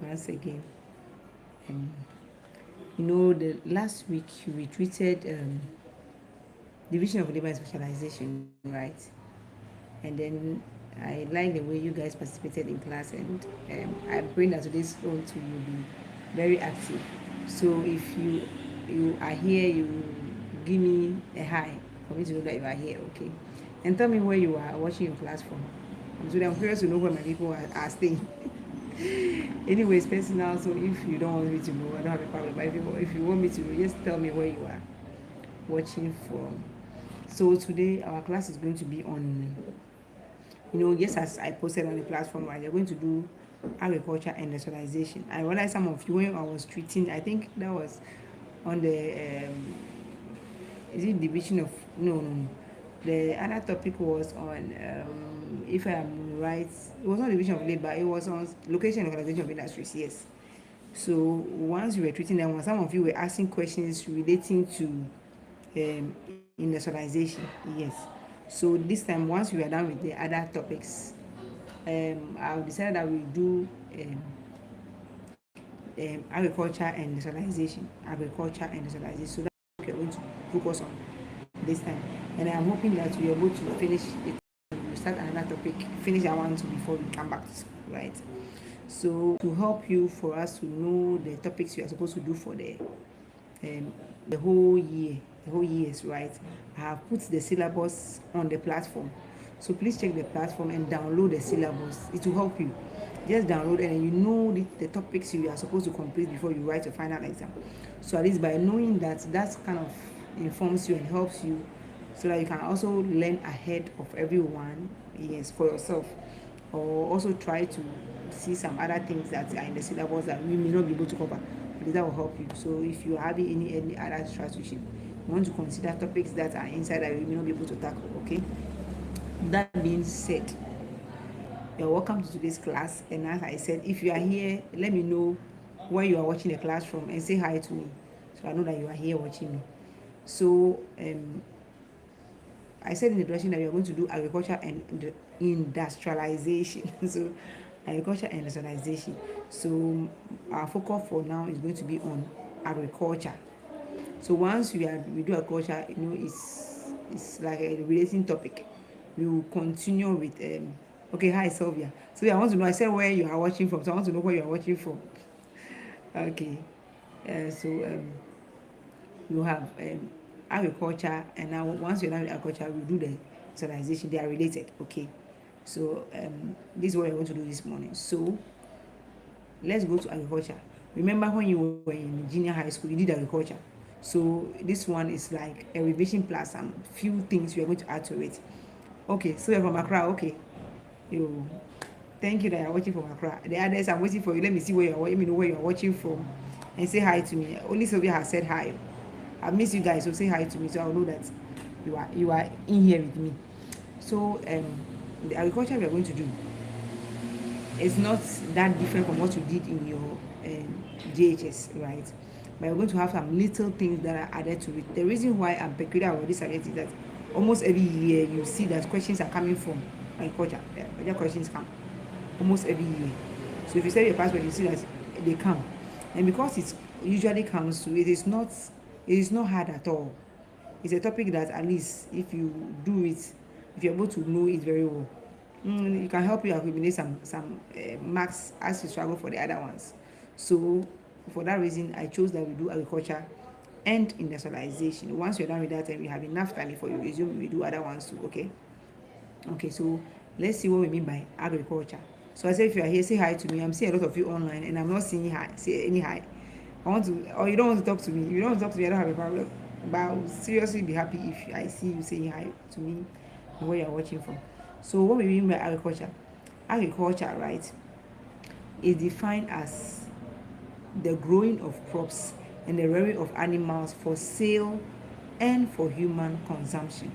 once again. Um, the last week we treated division of labor and specialization, right? And then I like the way you guys participated in class, and I pray that today's own too will be very active. So if you are here, you give me a hi for me to know that you are here, okay? And tell me where you are watching your class from. So I'm curious to know where my people are staying. Anyway, it's personal, so if you don't want me to know, I don't have a problem. But if you want me to know, just tell me where you are watching from. So today our class is going to be on, just as I posted on the platform, right, they're going to do agriculture and industrialization. I realized some of you, when I was treating, I think that was on the, is it division of, no. The other topic was on, if I am right, it was not division of labor, it was on location and organization of industries, yes. So once we were treating that one, some of you were asking questions relating to industrialization, yes. So this time, once we are done with the other topics, I've decided that we do agriculture and industrialization. Agriculture and industrialization. So that's what we're going to focus on this time. And I'm hoping that we're able to finish it. We'll start another topic, finish that one too before we come back to school, right? So to help you, for us to know the topics we are supposed to do for um, the whole year, the whole years, right? I have put the syllabus on the platform. So please check the platform and download the syllabus. It will help you. Just download and then you know the topics you are supposed to complete before you write your final exam. So at least by knowing that, that kind of informs you and helps you so that you can also learn ahead of everyone, yes, for yourself. Or also try to see some other things that are in the syllabus that we may not be able to cover. But that will help you. So if you are having any other strategy, you want to consider topics that are inside that we may not be able to tackle, okay? That being said, you're welcome to today's class. And as I said, if you are here, let me know where you are watching the class from and say hi to me, so I know that you are here watching me. So I said in the introduction that we are going to do agriculture and industrialization. So agriculture and industrialization. So our focus for now is going to be on agriculture. So once we do agriculture, it's like a relating topic. We will continue with okay, hi Sylvia. So I want to know, I said where you are watching from, so I want to know where you are watching from. Okay. So you have agriculture, and now once you're done with agriculture, we do the socialization. They are related, okay? So this is what we're going to do this morning. So let's go to agriculture. Remember when you were in junior high school, you did agriculture. So this one is like a revision plus some few things we are going to add to it. Okay, so you're from Accra, okay. You thank you that you're watching from Accra. The others, I'm waiting for you. Let me see where you're. Let me know where you're watching from, and say hi to me. Only Sylvia has said hi. I miss you guys, so say hi to me, so I'll know that you are in here with me. So the agriculture we are going to do is not that different from what you did in your JHS, right? But we're going to have some little things that are added to it. The reason why I'm peculiar about this subject is that almost every year you see that questions are coming from agriculture. The questions come almost every year. So if you set your password, you see that they come, and because it usually comes to, it is not hard at all. It's a topic that at least if you do it, if you're able to know it very well, it can help you accumulate some marks as you struggle for the other ones. So for that reason, I chose that we do agriculture and industrialization. Once you're done with that, and we have enough time before you resume, we do other ones too. Okay, so let's see what we mean by agriculture. So I say, if you are here, say hi to me. I'm seeing a lot of you online, and I'm not seeing hi. Say any hi. I want to, or you don't want to talk to me. If you don't want to talk to me, I don't have a problem. But I'll seriously be happy if I see you saying hi to me and where you're watching from. So what we mean by agriculture? Agriculture, right, is defined as the growing of crops and the rearing of animals for sale and for human consumption.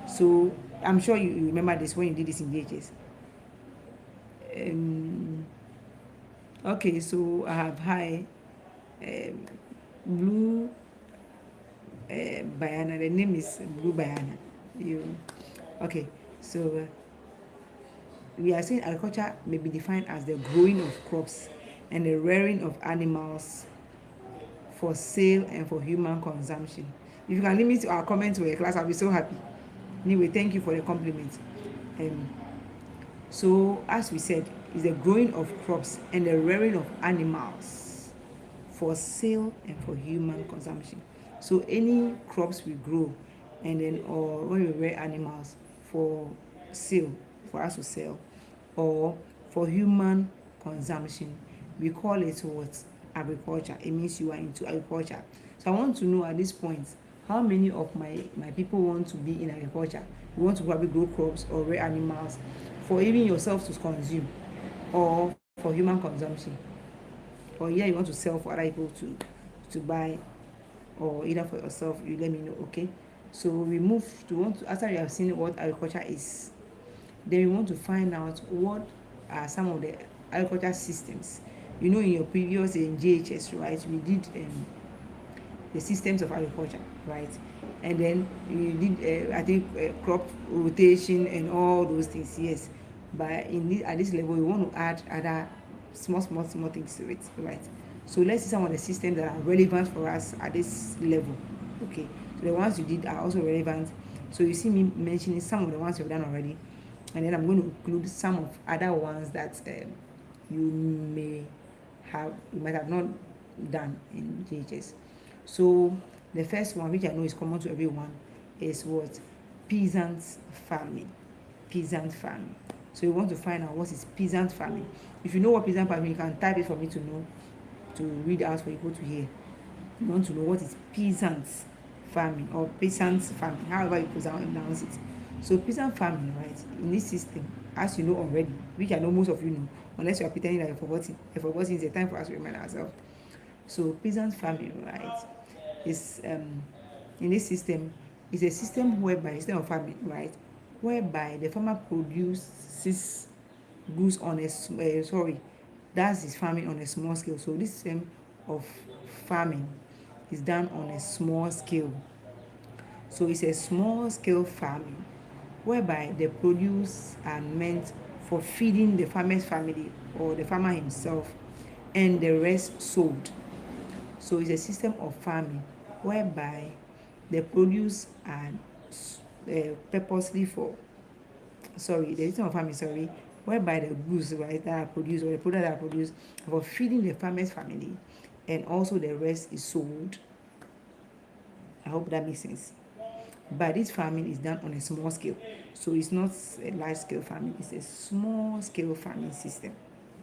So I'm sure you remember this when you did this in DHS. Okay, so I have hi, Blue Bayana. The name is Blue Bayana. Okay, so we are saying agriculture may be defined as the growing of crops and the rearing of animals for sale and for human consumption. If you can limit our comment to a class, I'll be so happy. Anyway, thank you for the compliment. um, so as we said, is the growing of crops and the rearing of animals for sale and for human consumption. So any crops we grow, and then or when we rear animals for sale, for us to sell, or for human consumption, we call it what? Agriculture. It means you are into agriculture. So I want to know at this point, how many of my people want to be in agriculture? You want to probably grow crops or rear animals for even yourself to consume, or for human consumption, or yeah, you want to sell for other people to buy, or either for yourself. You let me know. Okay, so we move to want to, after you have seen what agriculture is, then we want to find out what are some of the agriculture systems. You know, in your previous in JHS, right, we did the systems of agriculture, right? And then you did I think crop rotation and all those things, yes. But at this level, we want to add other small things to it, right? So let's see some of the systems that are relevant for us at this level. Okay, so the ones you did are also relevant. So you see me mentioning some of the ones you've done already, and then I'm going to include some of other ones that you might have not done in JHS. So the first one, which I know is common to everyone, is what? Peasant farming. Peasant farming. So you want to find out what is peasant farming. If you know what peasant farming, you can type it for me to know, to read out for people to hear. You want to know what is peasant farming or peasant farming, however you pronounce it. So peasant farming, right, in this system, as you know already, which I know most of you know, unless you are pretending that you're forgetting. You're forgetting, it's a time for us to remind ourselves. So peasant farming, right, is in this system, is a system whereby, system of farming, right, whereby the farmer produces goods on a that's his farming on a small scale. So this system of farming is done on a small scale. So it's a small scale farming whereby the produce are meant for feeding the farmer's family or the farmer himself, and the rest sold. So it's a system of farming whereby the produce are purposely for, the system of farming, whereby the goods, right, that are produced, or the product that are produced for feeding the farmer's family, and also the rest is sold. I hope that makes sense. But this farming is done on a small scale. So it's not a large scale farming, it's a small scale farming system,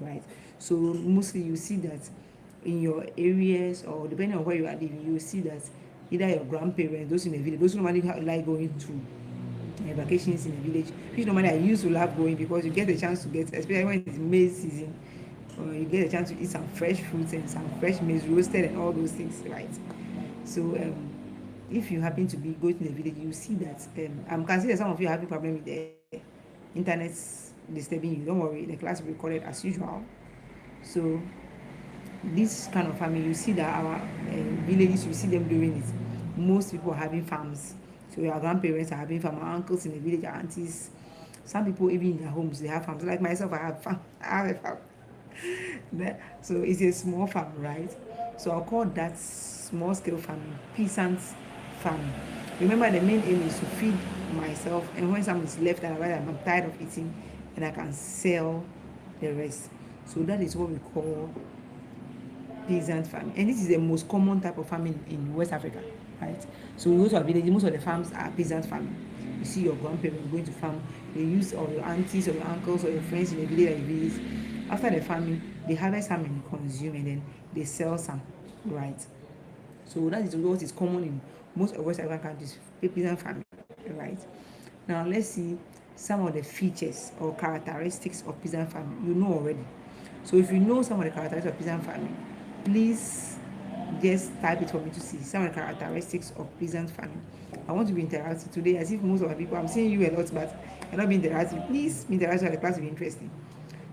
right? So mostly you see that in your areas, or depending on where you are living, you see that either your grandparents, those in the village, those who normally like going to vacations in the village, which normally I used to love going, because you get a chance to get, especially when it's maize season, or you get a chance to eat some fresh fruits and some fresh maize roasted and all those things, right? So if you happen to be going to the village, you see that I'm considering some of you having problem with the internet disturbing you. Don't worry, the class will be recorded as usual. So this kind of farming, you see that our villages, you see them doing it. Most people are having farms. So your grandparents are having farms, our uncles in the village, our aunties. Some people even in their homes, they have farms. Like myself, I have a farm. So it's a small farm, right? So I'll call that small scale farming peasant farming. Remember, the main aim is to feed myself, and when something is left and I'm tired of eating, and I can sell the rest. So that is what we call peasant farming, and this is the most common type of farming in West Africa, right? So we go to a village, most of the farms are peasant farming. You see your grandparents going to farm, they use, or your aunties or your uncles or your friends in the village that you visit. After the farming, they harvest some and consume, and then they sell some, right? So that is what is common in most of West African countries, peasant farming, right? Now let's see some of the features or characteristics of peasant farming. You know already. So if you know some of the characteristics of peasant farming, please just type it for me to see some of the characteristics of peasant farming. I want to be interactive today, as if most of the people, I'm seeing you a lot, but you're not being interactive. Please be interactive, the class will be interesting.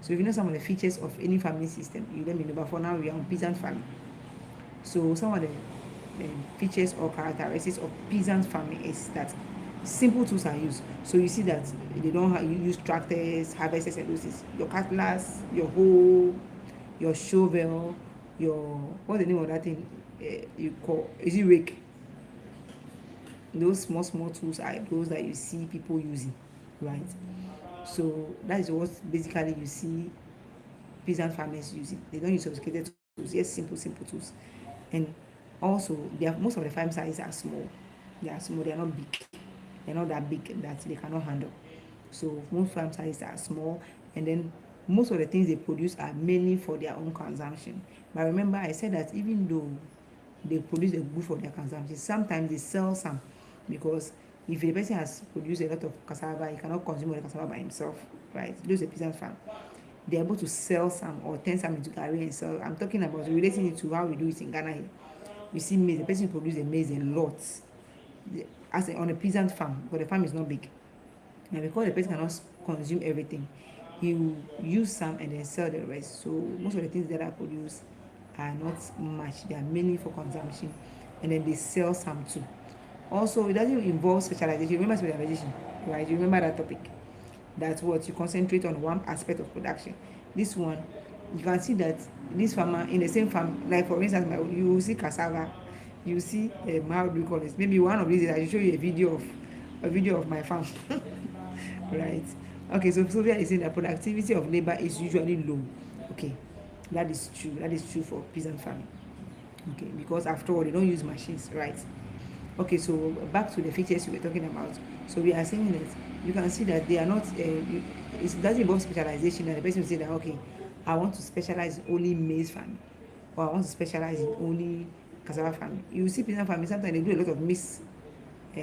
So if you know some of the features of any farming system, you let me know. But for now, we are on peasant farming. So some of the features or characteristics of peasant farming is that simple tools are used. So you see that they don't use tractors, harvesters, and those things. Your cutlass, your hoe, your shovel, your, what's the name of that thing, you call, is it rake? Those small small tools are those that you see people using, right? So that is what basically you see peasant farmers using. They don't use sophisticated tools, yes, simple tools. And also most of the farm sizes are small. They are small, they are not big, they're not that big that they cannot handle. So most farm sizes are small, and then most of the things they produce are mainly for their own consumption. But remember, I said that even though they produce a good for their consumption, sometimes they sell some, because if a person has produced a lot of cassava, he cannot consume all the cassava by himself, right? Those are peasant farm. They're able to sell some or turn some into garri and sell. I'm talking about relating it to how we do it in Ghana here. You see maize, the person produces a maize a lot, on a peasant farm, but the farm is not big. Now because the person cannot consume everything, he will use some and then sell the rest. So most of the things that I produce are not much, they are mainly for consumption, and then they sell some too. Also, it doesn't involve specialization. Remember specialization, right? You remember that topic. That's what you concentrate on one aspect of production. This one, you can see that this farmer in the same farm, like for instance, you will see cassava, you see how do you call this? Maybe one of these days I should show you a video of my farm. Right? Okay, so Sylvia is saying that productivity of labor is usually low. Okay, that is true. That is true for peasant farming. Okay, because after all, they don't use machines, right? Okay, so back to the features we were talking about. So we are saying that you can see that they are not, it doesn't involve specialization, and the person will say that, okay, I want to specialize in only maize farming, or I want to specialize in only cassava farming. You see peasant farming, sometimes they do a lot of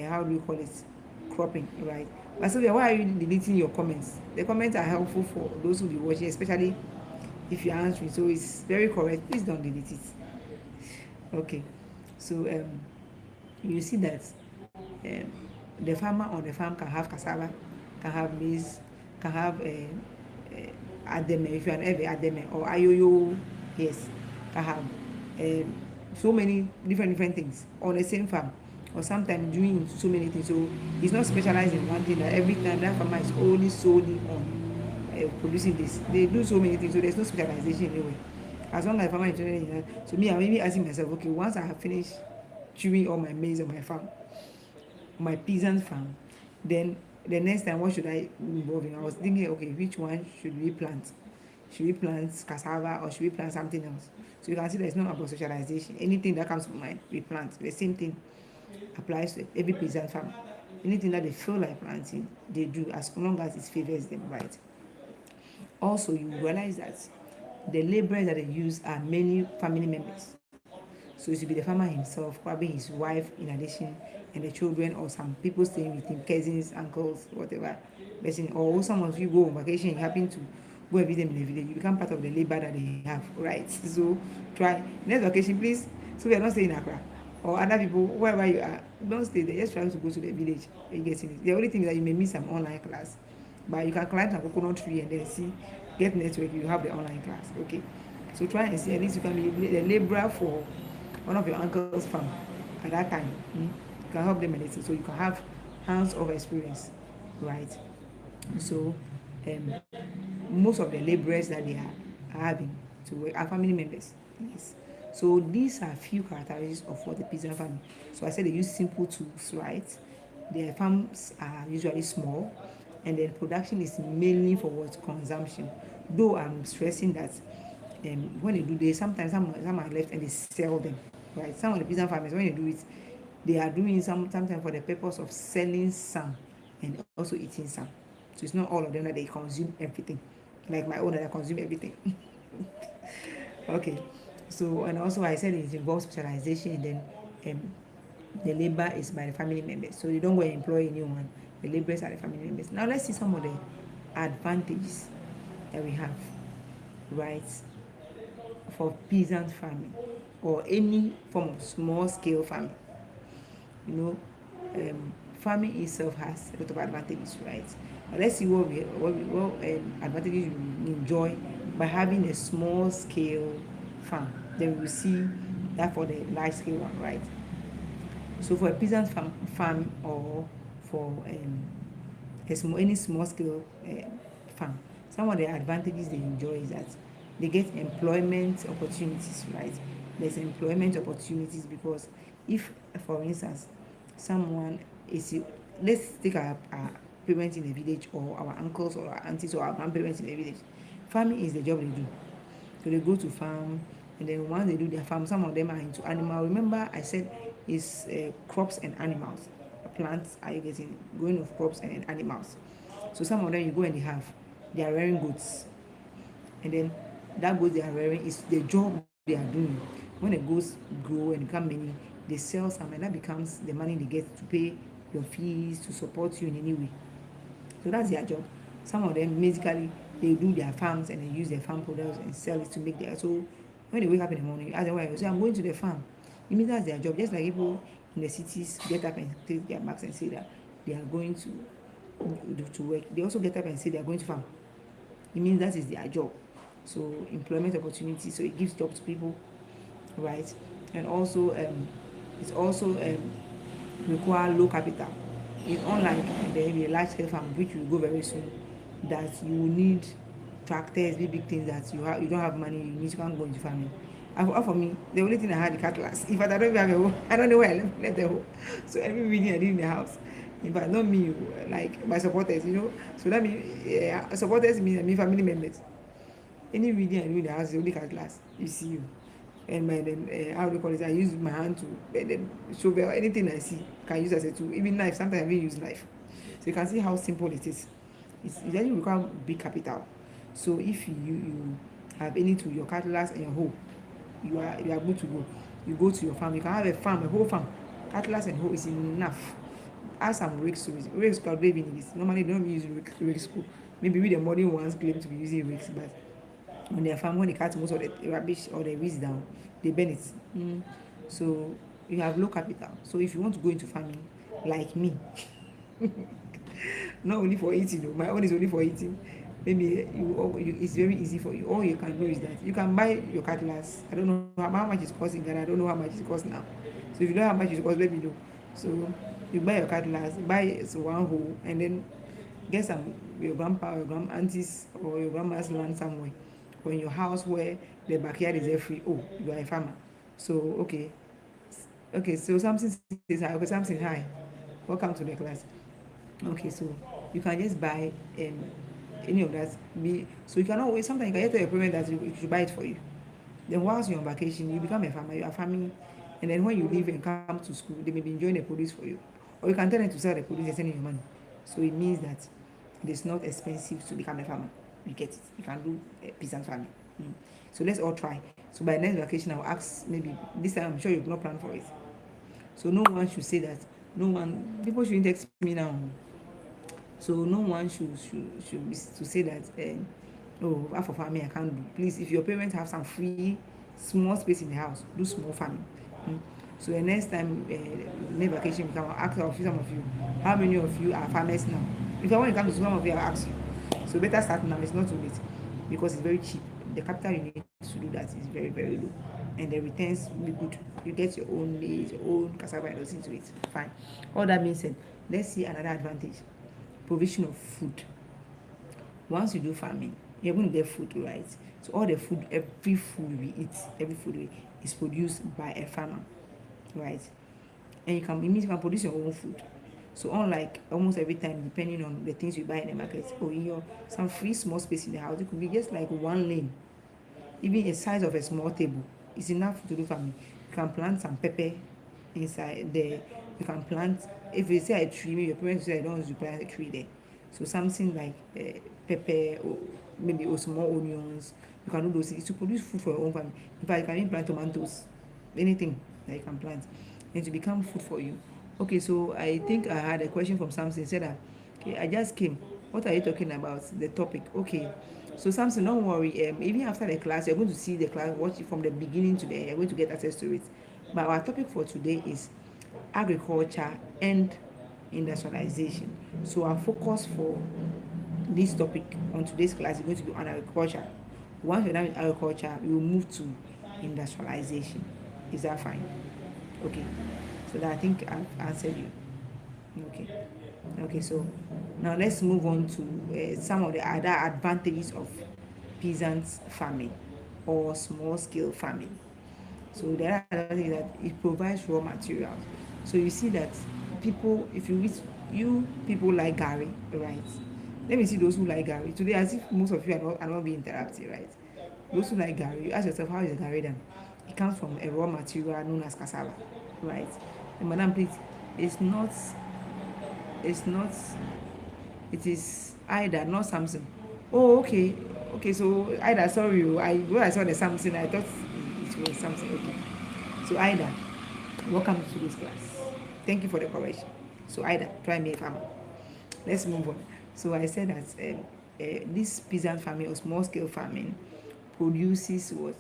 how do you call it, cropping, right? But Sylvia, why are you deleting your comments? The comments are helpful for those who be watching, especially if you're answering, so it's very correct. Please don't delete it. Okay, so you see that um, the farmer on the farm can have cassava, can have maize, can have ademe, if you are ever ademe, or ayoyo, yes, can have so many different things on the same farm, or sometimes doing so many things. So he's not specialized in one thing, that every time that farmer is only solely on producing this. They do so many things, so there's no specialization anyway. As long as farmer is interested in that. So me, I'm maybe asking myself, okay, once I have finished chewing all my maize on my farm, my peasant farm, then the next time what should I involve in? I was thinking, okay, which one should we plant? Should we plant cassava or should we plant something else? So you can see there's no about socialization. Anything that comes to mind, we plant. The same thing applies to every peasant farm. Anything that they feel like planting, they do, as long as it favors them, right? Also, you realize that the laborers that they use are many family members. So it should be the farmer himself, probably his wife in addition, and the children, or some people staying with him, cousins, uncles, whatever person, or someone, if you go on vacation, you happen to go and visit them in the village, you become part of the labor that they have, right? So try next vacation, please. So we are not staying in Accra or other people, wherever you are, don't stay there. Just try to go to the village and get in it. The only thing is that you may miss some online class, but you can climb some coconut tree and then see, get network, you have the online class. Okay, so try and see, at least you can be the laborer for one of your uncle's farm at that time. You can help them medicine, so you can have hands-on experience, right? So um, most of the laborers that they are having to work are family members. Yes. So these are few characteristics of what the peasant farm. So I said they use simple tools, right? Their farms are usually small, and then production is mainly for what consumption. Though I'm stressing that when they do this, sometimes some are left and they sell them, right? Some of the peasant farmers, when they do it, they are doing sometimes for the purpose of selling some and also eating some. So it's not all of them that they consume everything, like my own that I consume everything. Okay, so and also I said it involves specialization, and then the labor is by the family members, so you don't go and employ anyone. The laborers are the family members. Now let's see some of the advantages that we have, right, for peasant farming or any form of small scale farming. You know, farming itself has a lot of advantages, right? But let's see what advantages you enjoy by having a small scale farm. Then we will see that for the large scale one, right? So for a peasant farm or for any small scale farm, some of the advantages they enjoy is that they get employment opportunities, right? There's employment opportunities because if, for instance, someone is, let's take our parents in the village, or our uncles or our aunties or our grandparents in the village. Farming is the job they do. So they go to farm, and then once they do their farm, some of them are into animal. Remember I said it's crops and animals. Plants, are you getting, going with crops and animals. So some of them you go and they are rearing goats, and then that goat they are rearing is the job they are doing. When the goats grow and become many, they sell some, and that becomes the money they get to pay your fees, to support you in any way. So that's their job. Some of them basically they do their farms and they use their farm products and sell it to make their, so when they wake up in the morning, ask them why, say I'm going to the farm. It means that's their job. Just like people in the cities get up and take their bags and say that they are going to work. They also get up and say they are going to farm. It means that is their job. So employment opportunity. So it gives job to people, right? And also it's also require low capital. It's unlike the large scale farm which will go very soon, that you need tractors, big things that you don't have money, you need to go into farming. And for me, the only thing I had the cutlass. In fact, I don't even have a hoe. I don't know where I left the hoe. So every reading I did in the house. In fact, not me, like my supporters, So that means supporters mean family members. Any reading I do in the house, the only cutlass. You see you. And my then how do you call it? I use my hand to then shovel anything I see. Can use as a tool. Even knife. Sometimes I even use knife. So you can see how simple it is. It doesn't require big capital. So if you have any tool, your cutlass and your hoe, you are good to go. You go to your farm. You can have a farm, a whole farm. Cutlass and hoe is enough. Add some rakes to it. Rakes can be in this. Normally they don't use rakes. Maybe with the modern ones claim to be using rakes, but on their farm, when they cut most of the rubbish or the weeds down, they burn it. So you have low capital. So if you want to go into farming, like me, not only for eating, though, my own is only for eating. Maybe it's very easy for you. All you can do is that you can buy your cutlass. I don't know how much it's costing Ghana. I don't know how much it costs now. So if you know how much it costs, let me know. So you buy your cutlass, buy one hole, and then get some your grandpa or grand aunties or your grandma's land somewhere, or in your house where the backyard is air free. Oh, you are a farmer. So okay. So something says hi. Okay, something hi. Welcome to the class. Okay, so you can just buy any of that. So you can always, sometimes you can just tell your parents that you should buy it for you. Then whilst you're on vacation, you become a farmer. You are farming, and then when you leave and come to school, they may be enjoying the produce for you, or you can tell them to sell the produce and send you money. So it means that it is not expensive to become a farmer. You get it. You can do peasant farming. So let's all try. So by next vacation, I'll ask, maybe this time I'm sure you've not planned for it. So no one should say that. No one. People shouldn't text me now. So no one should be to say that oh, half of farming I can't do. Please, if your parents have some free small space in the house, do small farming. So the next time next vacation we come, I'll ask some of you, how many of you are farmers now? If I want to come to some of you, I'll ask you. So better start now. It's not too late because it's very cheap. The capital you need to do that is very, very low, and the returns will be good. You get your own maize, your own cassava and those into it. Fine. All that being said, let's see another advantage: provision of food. Once you do farming, you're going to get food, right? So all the food, every food we eat, every food we eat is produced by a farmer, right? And it means you can produce your own food. So unlike almost every time, depending on the things you buy in the market, or in your some free small space in the house, it could be just like one lane, even the size of a small table is enough to do farming. You can plant some pepper inside there. You can plant, if you say a tree, maybe your parents say I don't want to plant a tree there. So something like pepper, or maybe or small onions. You can do those things to produce food for your own family. In fact, you can even plant tomatoes, anything that you can plant, and to become food for you. Okay, so I think I had a question from Samson. Said that, okay, I just came. What are you talking about? The topic. Okay, so Samson, don't worry. Even after the class, you're going to see the class, watch it from the beginning to the end. You're going to get access to it. But our topic for today is agriculture and industrialization. So our focus for this topic on today's class is going to be on agriculture. Once you're done with agriculture, we will move to industrialization. Is that fine? Okay. So that I think I've answered you. Okay. Okay, so now let's move on to some of the other advantages of peasant farming. or small scale farming. So the other thing is that it provides raw materials. So you see that people, if you eat, you people like Gary, right? Let me see those who like Gary today, as if most of you are not being interrupted, right? Those who like Gary, you ask yourself, how is the Gary done? It comes from a raw material known as cassava, right? And madam, please, it's not, it's not, it is either not Samsung. Oh, okay, okay. So either, sorry, when I saw the Samsung, I thought it was something. Okay. So Ida, welcome to this class. Thank you for the correction. So Ida, try me a farmer. Let's move on. So I said that this peasant farming or small scale farming produces what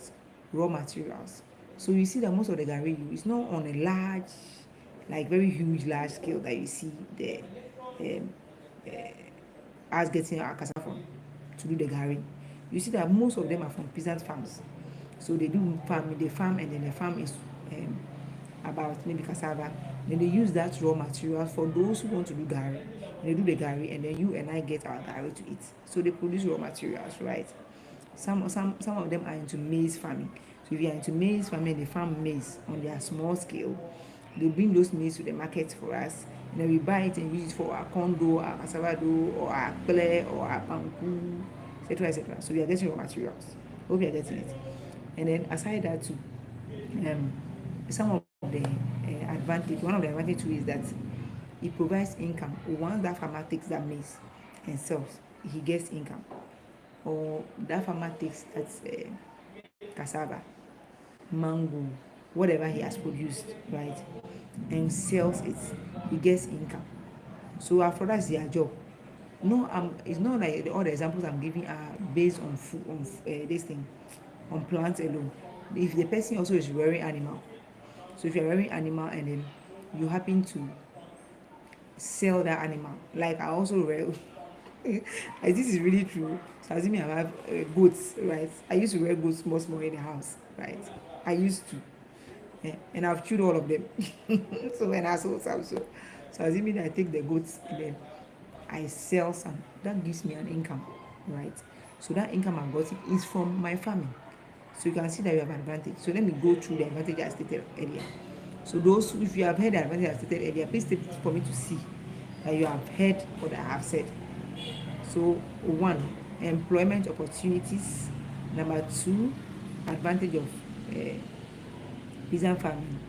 raw materials. So you see that most of the gari is not on a large, like very huge, large scale that you see the um, us getting our cassava from to do the gari. You see that most of them are from peasant farms. So they do farm, they farm, and then the farm is um, about maybe cassava. Then they use that raw material for those who want to do gari. They do the gari, and then you and I get our gari to eat. So they produce raw materials, right? Some of them are into maize farming. So if you are into maize farming, they farm maize on their small scale. They bring those maize to the market for us, and then we buy it and use it for our corn dough, our cassava dough, or our ple, or our panku, etc., etc. So we are getting raw materials. Hope you are getting it. And then aside that too, um, some of the advantage, one of the advantage too is that it provides income. Once that farmer takes that maize and sells, he gets income. Or that farmer takes that cassava, mango, whatever he has produced, right, and sells it, he gets income. So after that's their job. No, it's not like all the examples I'm giving are based on food, on this thing, on plants alone. If the person also is rearing animal, so if you're rearing animal and then you happen to sell that animal, like I also rear, this is really true. So assuming I have goats, right? I used to rear goats small, small in the house, right? I used to, and I've chewed all of them. So when I sold some, so assuming I take the goats and then I sell some, that gives me an income, right? So that income I'm getting is from my farming. So you can see that you have advantage. So let me go through the advantage I stated earlier. So those, if you have heard the advantage I stated earlier, please take it for me to see that you have heard what I have said. So one, employment opportunities. Number two, advantage of peasant farming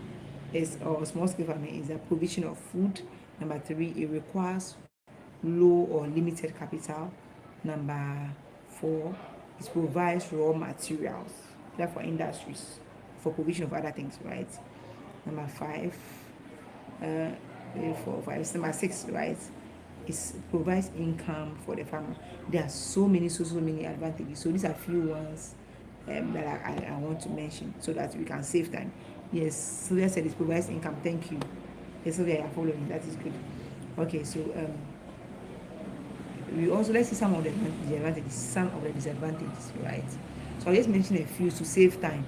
is or small scale farming is the provision of food. Number three, it requires low or limited capital. Number four, it provides raw materials, that for industries, for provision of other things, right? Number five, uh, four, five, number six, right? It provides income for the farmer. There are so many advantages. So these are few ones that I want to mention so that we can save time. Yes, Sylvia said it provides income. Thank you. Yes, Sylvia, you're following. That is good. Okay, so we also let's see some of the advantages, some of the disadvantages, right? So I'll just mention a few to save time.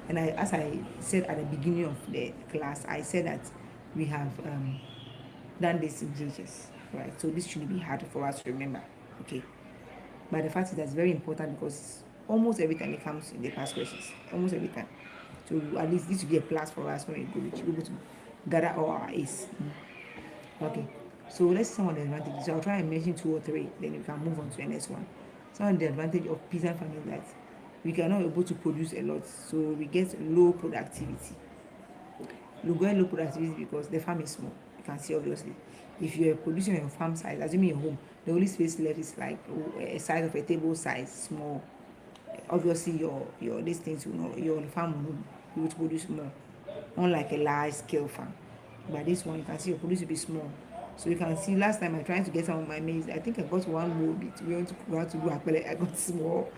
And as I said at the beginning of the class, I said that we have done this in JHS, right? So this shouldn't be hard for us to remember, okay? But the fact is that's very important because almost every time it comes in the past questions, almost every time. So at least this will be a plus for us when we go to be able to gather all our A's. Okay, so let's see some of the advantages. So I'll try and mention two or three, then we can move on to the next one. Some of the advantage of peasant farming is that we cannot able to produce a lot, so we get low productivity. You get low productivity because the farm is small. You can see obviously. If you're producing on your farm size, assuming your home, the only space left is like a size of a table size, small. Obviously, your these things will not, your farm will produce more, unlike a large scale farm. But this one, you can see your produce will be small. So you can see last time I tried to get some of my maize, I think I got one more bit. We want to go out to do apple, I got small.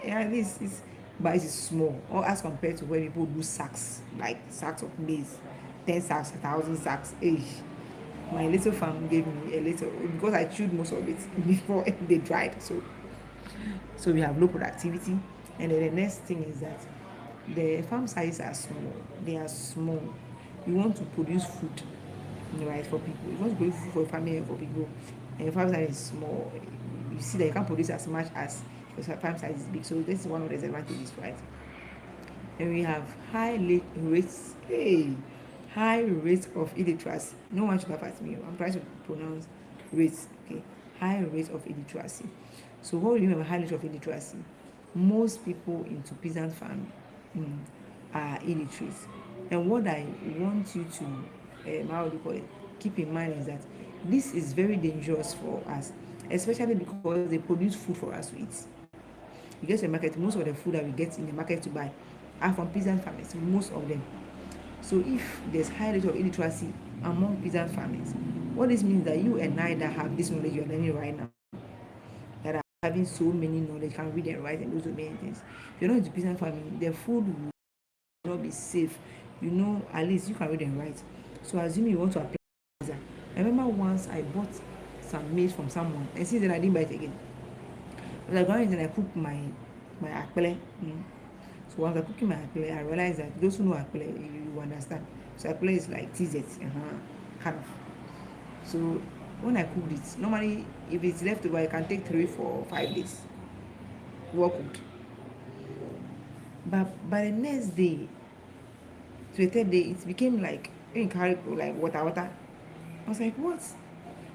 Yeah, this is, but it is small. Or as compared to where people do sacks, like sacks of maize, 10 sacks, 1,000 sacks. My little farm gave me a little because I chewed most of it before they dried. So we have low productivity. And then the next thing is that the farm sizes are small. They are small. You want to produce food, right, for people. You want to produce food for family and for people. And the farm size is small. You see that you can't produce as much as because farm size is big. So this is one of the disadvantages, right? And we have rates, high rates of illiteracy. No one should laugh at me. I'm trying to pronounce rates, okay? High rate of illiteracy. So what do you mean by high rate of illiteracy? Most people into peasant farming are illiterate. And what I want you to, how do you call it, keep in mind is that this is very dangerous for us, especially because they produce food for us to eat. You get to the market, most of the food that we get in the market to buy are from peasant farmers, most of them. So if there's high rate of illiteracy among peasant farmers, what this means that you and I that have this knowledge you are learning right now, that are having so many knowledge, can read and write and do so many things. If you're not into peasant farming, the food will not be safe. You know, at least you can read and write. So assuming you want to apply, I remember once I bought some maize from someone, and since then I didn't buy it again. But I got it and I cooked my akpele. So once I cooking my akpele, I realized that those who know akpele, you understand. So akpele is like TZ, kind of. So when I cooked it, normally if it's left over, it can take 3, 4, 5 days. Well cooked. But by the next day, to the third day, it became like water. I was like, what?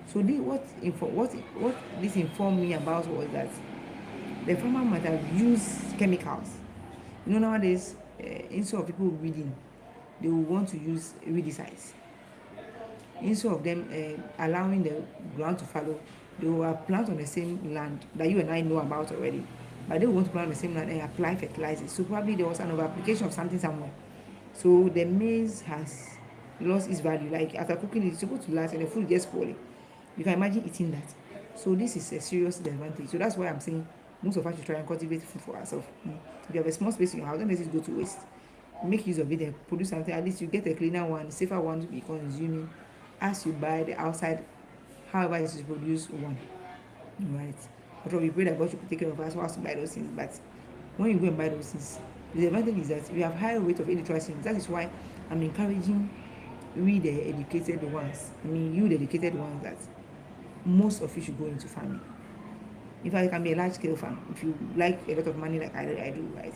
So what this informed me about was that the farmer might have used chemicals. You know, nowadays, instead of people weeding, they will want to use weedicides. Instead of them allowing the ground to fallow, they will plant on the same land that you and I know about already. But they want to plant on the same land and apply fertilizers. So probably there was an over application of something somewhere. So the maize has lost its value. Like after cooking it, it's supposed to last and the food gets spoiled. You can imagine eating that. So this is a serious disadvantage. So that's why I'm saying most of us should try and cultivate food for ourselves. If you have a small space in your house, don't let it go to waste. Make use of it and produce something. At least you get a cleaner one, safer one to be consuming as you buy the outside, however it is produced one. Right? But we pray that God should take care of us whilst we buy those things. But when you go and buy those things, the advantage is that we have higher rate of illiteracy. That is why I'm encouraging we the educated ones. I mean, you the educated ones, that most of you should go into farming. In fact, it can be a large scale farm. If you like a lot of money like I do, right?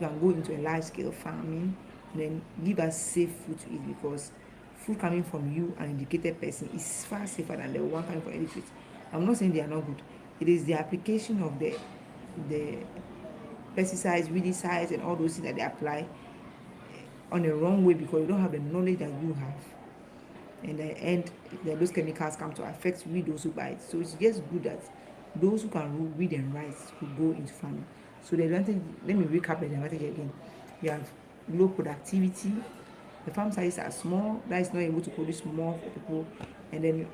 You can go into a large scale farming, then give us safe food to eat, because food coming from you, an educated person, is far safer than the one coming from illiterate. I'm not saying they are not good. It is the application of the pesticides, weedicides, and all those things that they apply on the wrong way because you don't have the knowledge that you have. And the end, those chemicals come to affect we those who buy it. So it's just good that those who can read and write could go into farming. So the advantage, let me recap the advantage again. You have low productivity, the farm sizes are small, that is not able to produce more for people, and then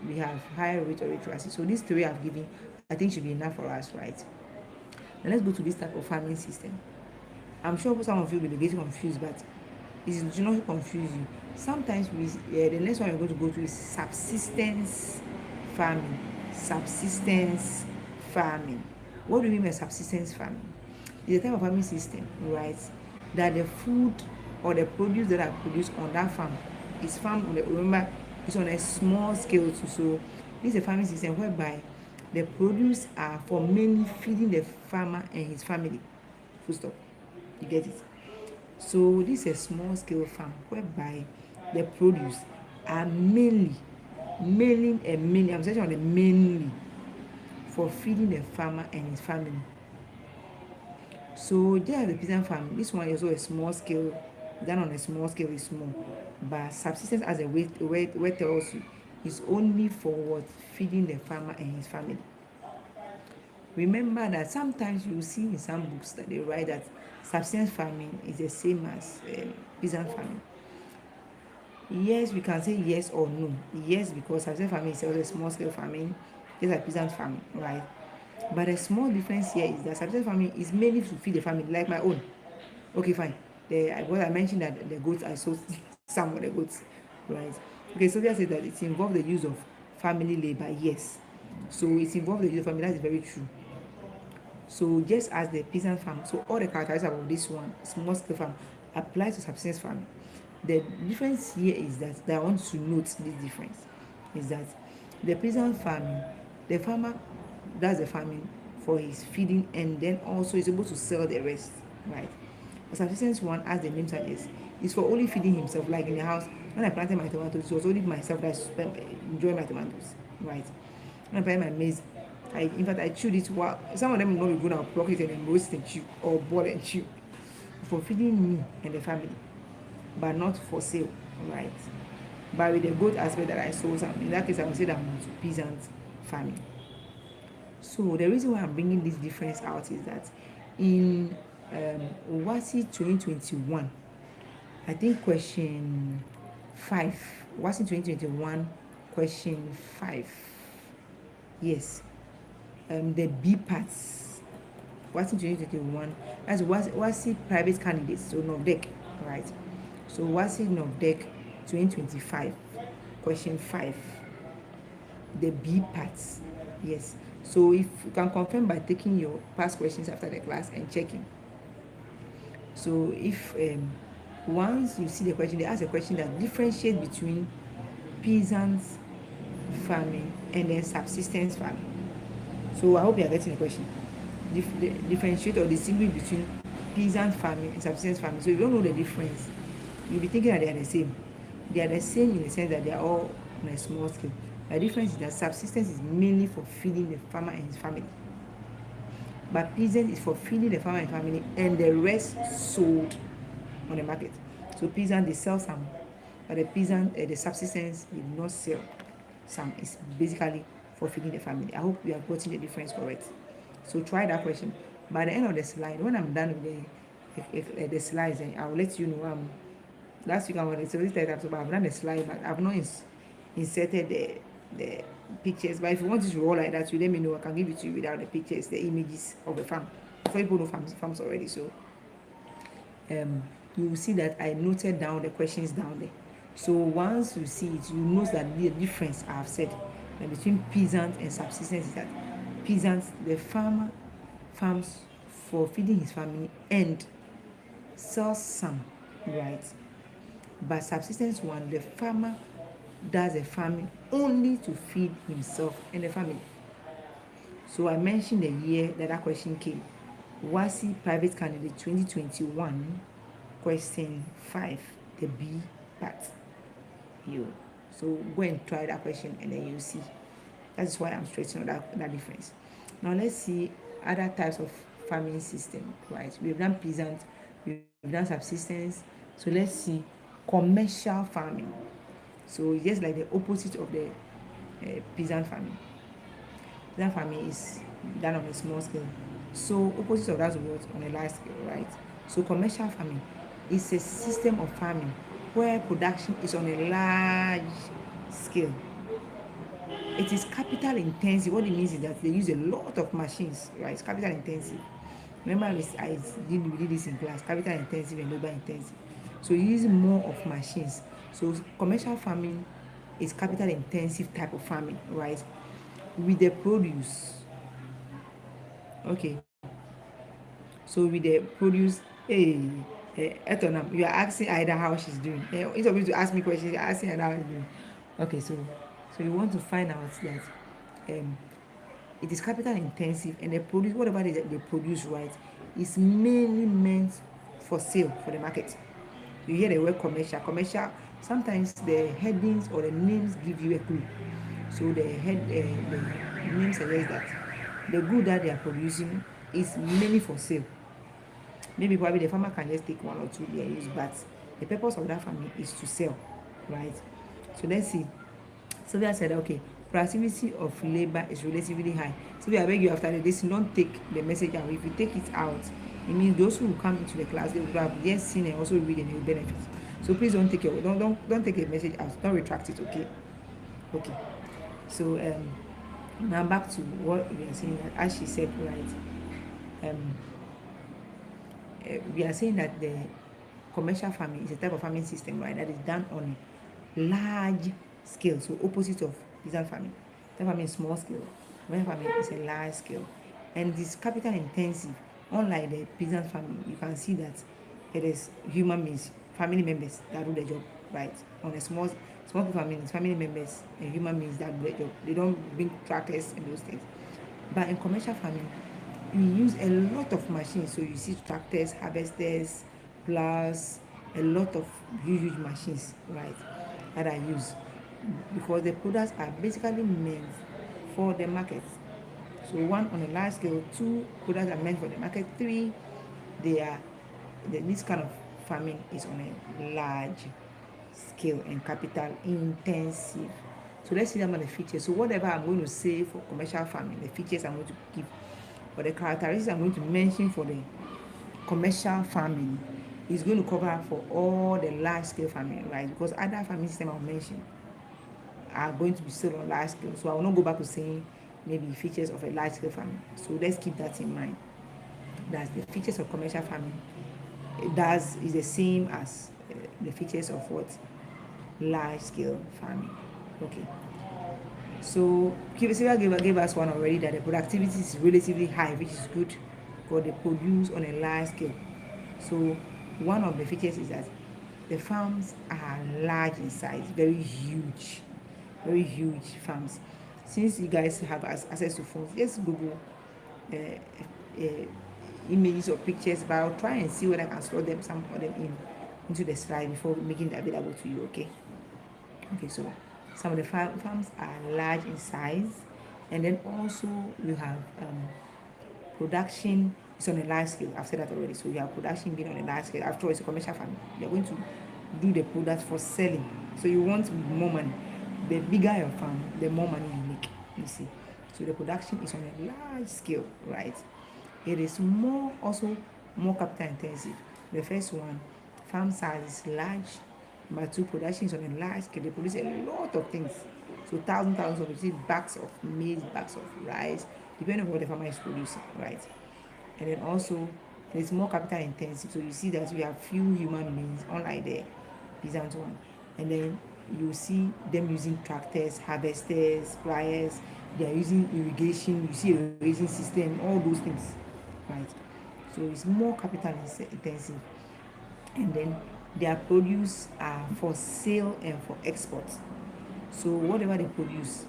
we have higher rate of literacy. So these three I've given, I think should be enough for us, right? Now let's go to this type of farming system. I'm sure some of you will be getting confused, but it should not confuse you. Sometimes the next one we're going to go to is subsistence farming. Subsistence farming. What do we mean by subsistence farming? It's a type of farming system, right, that the food or the produce that are produced on that farm is farmed on remember, it's on a small scale too. So this is a farming system whereby the produce are for mainly feeding the farmer and his family. Full stop. You get it? So this is a small scale farm whereby the produce are mainly I'm saying on the mainly for feeding the farmer and his family. So there are the peasant farm. This one is also a small scale, done on a small scale is small. But subsistence as a way tells you is only for what? Feeding the farmer and his family. Remember that sometimes you see in some books that they write that subsistence farming is the same as peasant farming. Yes, we can say yes or no. Yes, because subsistence farming is also a small scale farming, just like peasant farming, right? But a small difference here is that subsistence farming is mainly to feed the family, like my own. Okay, fine. What I mentioned that the goats, I saw some of the goats, right? Okay, so they said that it involves the use of family labor, yes. So it involves the use of family, that is very true. So just as the peasant farm, so all the characteristics of this one, small scale farm, apply to subsistence farming. The difference here is that I want to note this difference is that the peasant farming, the farmer does the farming for his feeding, and then also is able to sell the rest, right? The subsistence one, as the name suggests, is for only feeding himself. Like in the house, when I planted my tomatoes, it was only myself that enjoy my tomatoes, right? When I planted my maize, in fact, I chewed it. While some of them will not be good, I'll pluck it and then roast and chew, or boil and chew, for feeding me and the family, but not for sale, right? But with the good aspect that I sold some, in that case, I would say that I'm into peasant farming. So the reason why I'm bringing this difference out is that in WASI 2021, I think question 5, WASI 2021, question 5, yes, the B parts, WASI 2021, that's WASI private candidates, so NOVDEC, right? So WASI NOVDEC 2025, question 5, the B parts, yes. So if you can confirm by taking your past questions after the class and checking. So if once you see the question, they ask a question that differentiates between peasant farming and then subsistence farming. So I hope you are getting the question. Differentiate or distinguish between peasant farming and subsistence farming. So if you don't know the difference, you'll be thinking that they are the same. They are the same in the sense that they are all on a small scale. The difference is that subsistence is mainly for feeding the farmer and his family. But peasant is for feeding the farmer and family, and the rest sold on the market. So peasant, they sell some, but the subsistence will not sell some. It's basically for feeding the family. I hope you have gotten the difference correct. So try that question. By the end of the slide, when I'm done with the slides, I will let you know. Last week I wanted to but I've done the slide, but I've not inserted the pictures. But if you want it to roll like that, you let me know. I can give it to you without the pictures, the images of the farm. For people know farms already, so you will see that I noted down the questions down there. So once you see it, you know that the difference I have said between peasant and subsistence is that peasant, the farmer farms for feeding his family and sells some, right? But subsistence one, the farmer does the farming only to feed himself and the family. So I mentioned the year that question came. WASI Private Candidate 2021, question 5, the B part. So go and try that question and then you see. That's why I'm stressing on that difference. Now let's see other types of farming system, right? We've done peasant, we've done subsistence. So let's see commercial farming. So just like the opposite of the peasant farming. Peasant farming is done on a small scale. So opposite of that is what? On a large scale, right? So commercial farming is a system of farming where production is on a large scale. It is capital intensive. What it means is that they use a lot of machines, right? It's capital intensive. Remember, we did this in class, capital intensive and labor intensive. So you use more of machines. So commercial farming is capital intensive type of farming, right? With the produce. Okay. So with the produce, hey, Etonam, you are asking Ida how she's doing. Instead of you to ask me questions, you're asking Ida how she's doing. Okay, so you want to find out that it is capital intensive, and the produce, whatever they produce, right, is mainly meant for sale for the market. You hear the word commercial. Commercial, sometimes the headings or the names give you a clue. So the name suggests that the good that they are producing is mainly for sale. Maybe probably the farmer can just take one or two they use, but the purpose of that farming is to sell, right? So let's see. Sylvia said, okay, productivity of labor is relatively high. Sylvia, I beg you after this, don't take the message out. If you take it out, it means those who will come into the class, they will have just seen and also read and they will benefit. So please don't take don't take the message out. Don't retract it, okay? Okay. So now back to what we are saying, that as she said, right? We are saying that the commercial farming is a type of farming system, right, that is done on large scale. So opposite of peasant farming. Peasant farming is small scale. Commercial farming is a large scale, and this capital intensive. Unlike the peasant farming, you can see that it is human beings, family members that do the job, right? On a small farming, it's family members and human beings that do the job. They don't bring tractors and those things. But in commercial farming, we use a lot of machines. So you see tractors, harvesters, plows, a lot of huge machines, right, that are used because the products are basically meant for the market. So one, on a large scale; two, products are meant for the market; three, they are this kind of farming is on a large scale and capital intensive. So let's see some of the features. So whatever I'm going to say for commercial farming, the features I'm going to give, or the characteristics I'm going to mention for the commercial farming is going to cover for all the large scale farming, right? Because other farming system I'll mention are going to be still on large scale. So I will not go back to saying maybe features of a large scale farming. So let's keep that in mind. That the features of commercial farming is the same as the features of what large scale farming. Okay. So Silva gave us one already, that the productivity is relatively high, which is good because they produce on a large scale. So one of the features is that the farms are large in size, very huge farms. Since you guys have access to phones, just Google uh, uh, images or pictures, but I'll try and see whether I can store them, some of them into the slide before making it available to you. Okay, so some of the farms are large in size, and then also you have production is on a large scale. I've said that already. So you have production being on a large scale. After all, it's a commercial farm. You're going to do the product for selling. So you want more money. The bigger your farm, the more money you make. You see. So the production is on a large scale, right? It is more capital intensive. The first one, farm size is large. Number two, production is on a large scale. They produce a lot of things. So thousands of, you see, bags of maize, bags of rice, depending on what the farmer is producing, right? And then also, it's more capital intensive. So you see that we have few human beings, unlike the Peasant one. And then you see them using tractors, harvesters, pliers. They are using irrigation. You see irrigation system, all those things, right? So it's more capital intensive. And then their produce are for sale and for export. So whatever they produce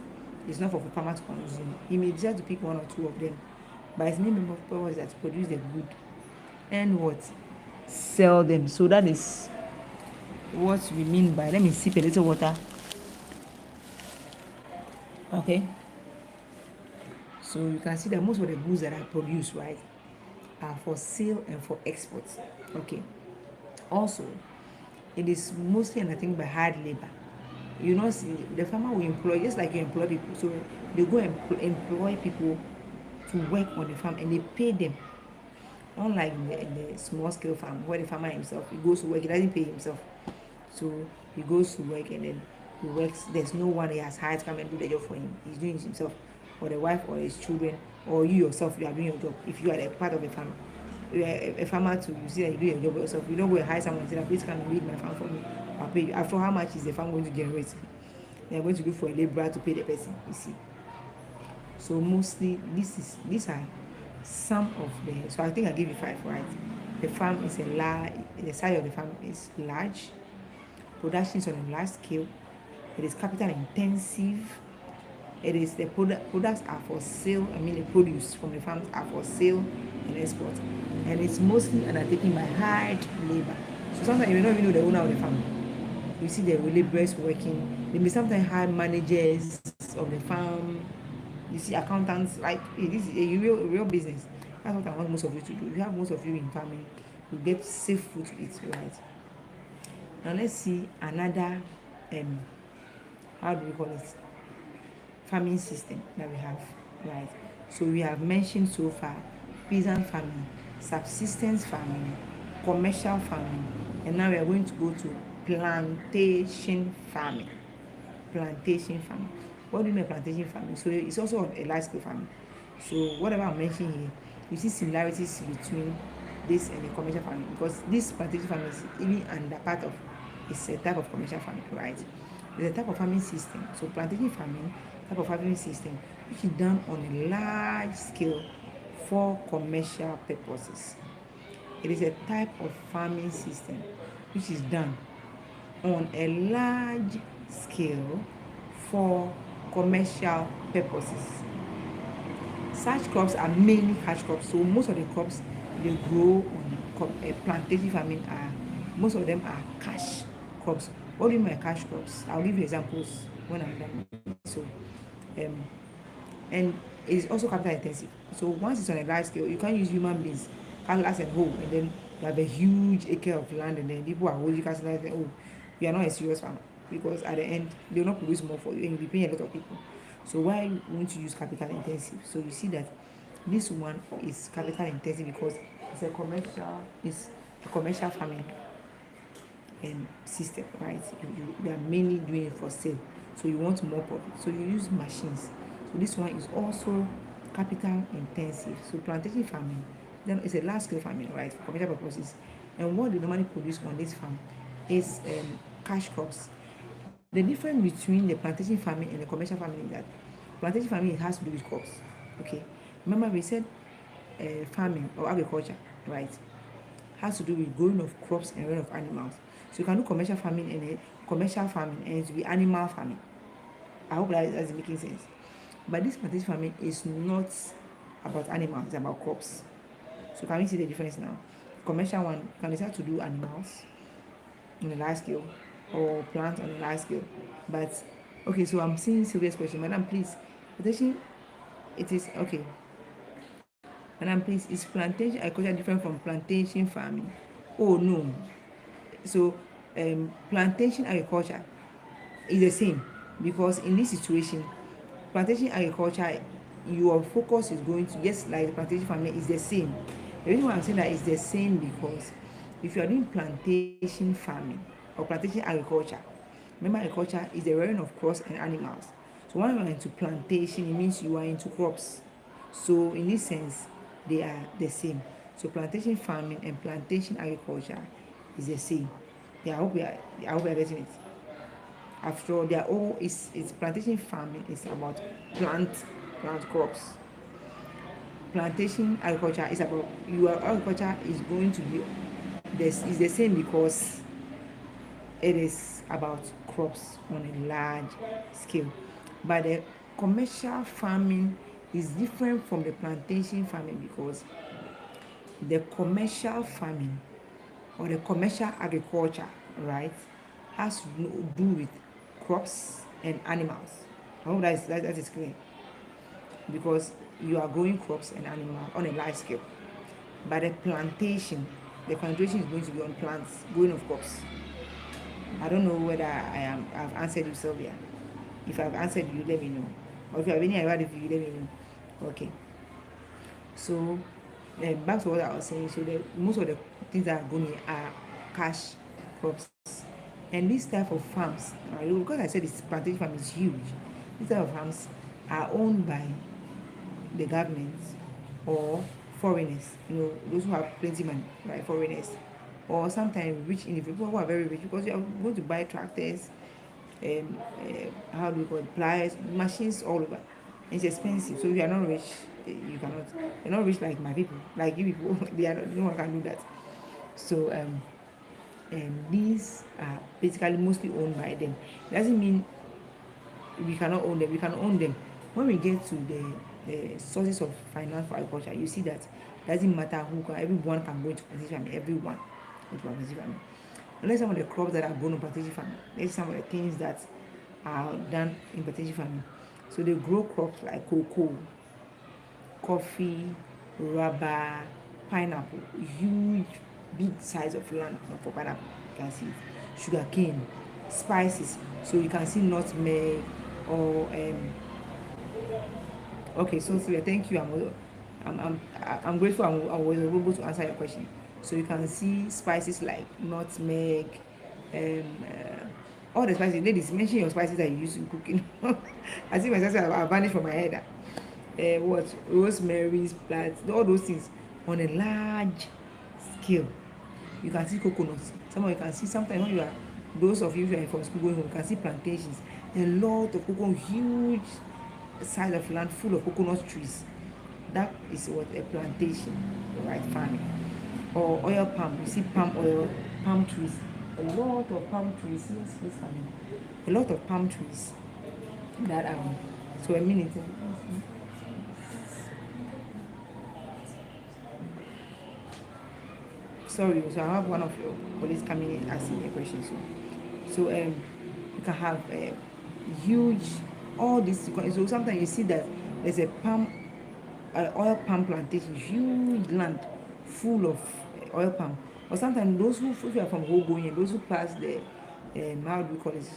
is not for farmer to consume. He may decide to pick one or two of them, but his main purpose is that to produce the good and what, sell them. So that is what we mean by, let me sip a little water. Okay, so you can see that most of the goods that are produced, right, are for sale and for export. Okay, also it is mostly, and I think, by hard labor. You know, see, the farmer will employ, just like you employ people. So they go and employ people to work on the farm, and they pay them. Unlike in the small scale farm, where the farmer himself, he goes to work, he doesn't pay himself. So he goes to work, and then he works. There's no one he has hired to come and do the job for him. He's doing it himself, or the wife, or his children, or you yourself. You are doing your job. If you are a part of a farm, you are a farmer too. You see that you do your job yourself. You don't go and hire someone and say, "Please come and weed my farm for me. I'll pay you." After, how much is the farm going to generate? They are going to look for a laborer to pay the person. You see. So mostly these are some of the. So I think I give you five, right? The farm is a large. The size of the farm is large. Production is on a large scale. It is capital intensive. It is the products are for sale. I mean, the produce from the farms are for sale and export, and it's mostly undertaken by hard labor. So sometimes you don't even know the owner of the farm. You see the laborers working. They may sometimes hire managers of the farm. You see accountants. Like, hey, this is a real business. That's what I want most of you to do. If you have most of you in farming, you get safe food to eat, right? Now let's see another how do we call it, farming system that we have, right? So we have mentioned so far peasant farming, subsistence farming, commercial farming, and now we are going to go to plantation farming. Plantation farming. What do you mean plantation farming? So it's also a large scale farming. So whatever I'm mentioning here, you see similarities between this and the commercial farming, because this plantation farming is even under part of, it's a type of commercial farming, right? It's a type of farming system. So plantation farming, type of farming system, which is done on a large scale for commercial purposes. It is a type of farming system which is done on a large scale for commercial purposes. Such crops are mainly cash crops. So most of the crops they grow on plantation farming are most of them are cash crops. What do you mean by cash crops? I'll give you examples when I'm done. So um, and it's also capital intensive. So once it's on a large scale, you can't use human beings, cutlass and hoe, and then you have a huge acre of land, and then people are holding cutlass and say, oh, you are not a serious farmer because at the end they will not produce more for you, and you'll be paying a lot of people. So why won't you use capital intensive? So you see that this one is capital intensive because it's a commercial farming system, right? You are mainly doing it for sale, so you want more profit, so you use machines. So this one is also capital intensive. So plantation farming, then it's a large scale farming, right, for commercial purposes. And what they normally produce on this farm is cash crops. The difference between the plantation farming and the commercial farming is that plantation farming has to do with crops. Okay, remember we said farming or agriculture, right, has to do with growing of crops and rearing of animals. So you can do commercial farming and it will be animal farming. I hope that is making sense. But this plantation farming is not about animals, it's about crops. So can we see the difference now? Commercial one can decide to do animals on a large scale or plant on a large scale. But okay, so I'm seeing Sylvia's question. Madam, please, plantation, it is okay. Madam, please, is plantation agriculture different from plantation farming? Oh no. So plantation agriculture is the same because in this situation, plantation agriculture, your focus is going to just like the plantation farming is the same. The reason why I'm saying that is the same because if you are doing plantation farming or plantation agriculture, remember agriculture is the rearing of crops and animals. So when you are into plantation, it means you are into crops. So in this sense, they are the same. So plantation farming and plantation agriculture is the same. Yeah, I hope we are getting it. After all, they are all is plantation farming is about plant plant crops. Plantation agriculture is about your agriculture is going to be this is the same because it is about crops on a large scale. But the commercial farming is different from the plantation farming because the commercial farming or the commercial agriculture, right, has to do with crops and animals. I hope that is clear because you are growing crops and animals on a large scale. But the plantation is going to be on plants, growing of crops. I don't know whether I've answered you, Sylvia. If I've answered you, let me know. Or if you have any idea, if you let me know. Okay. So back to what I was saying. So most of the things that are going are cash crops, and this type of farms, because I said this plantation farm is huge. This type of farms are owned by the government or foreigners. Those who have plenty money, right? Foreigners, or sometimes rich individuals who are very rich because you are going to buy tractors, how do you call it, pliers, machines all over. It's expensive. So if you are not rich, you cannot. You're not rich like my people, like you people. They are not, no one can do that. So these are basically mostly owned by them. Doesn't mean we cannot own them. We can own them. When we get to the sources of finance for agriculture, you see that doesn't matter who can. Everyone can go into plantation farming. Everyone into plantation farming. And let's some of the crops that are grown in plantation farming. Let's some of the things that are done in plantation farming. So they grow crops like cocoa, coffee, rubber, pineapple, huge, big size of land for pineapple. You can see it. Sugar cane, spices. So you can see nutmeg or okay. So Sylvia, thank you. I'm grateful. I was able to answer your question. So you can see spices like nutmeg, um, all the spices. Ladies, mention your spices that you use in cooking. I see my spices have vanished from my head. What rosemary, plants, all those things on a large scale. You can see coconuts. Some of you can see sometimes when you are those of you who are from school going home, you can see plantations. A lot of coconut, huge side of land full of coconut trees. That is what a plantation, right, farming. Or oil palm. You see palm oil, palm trees. A lot of palm trees. Yes, farming. A lot of palm trees that so a minute. sorry, so I have one of your colleagues coming in asking me a question. So you can have huge all this. So sometimes you see that there's a oil palm plantation, huge land full of oil palm. Or sometimes those who, if you are from Hogoing, those who pass the how do we call this?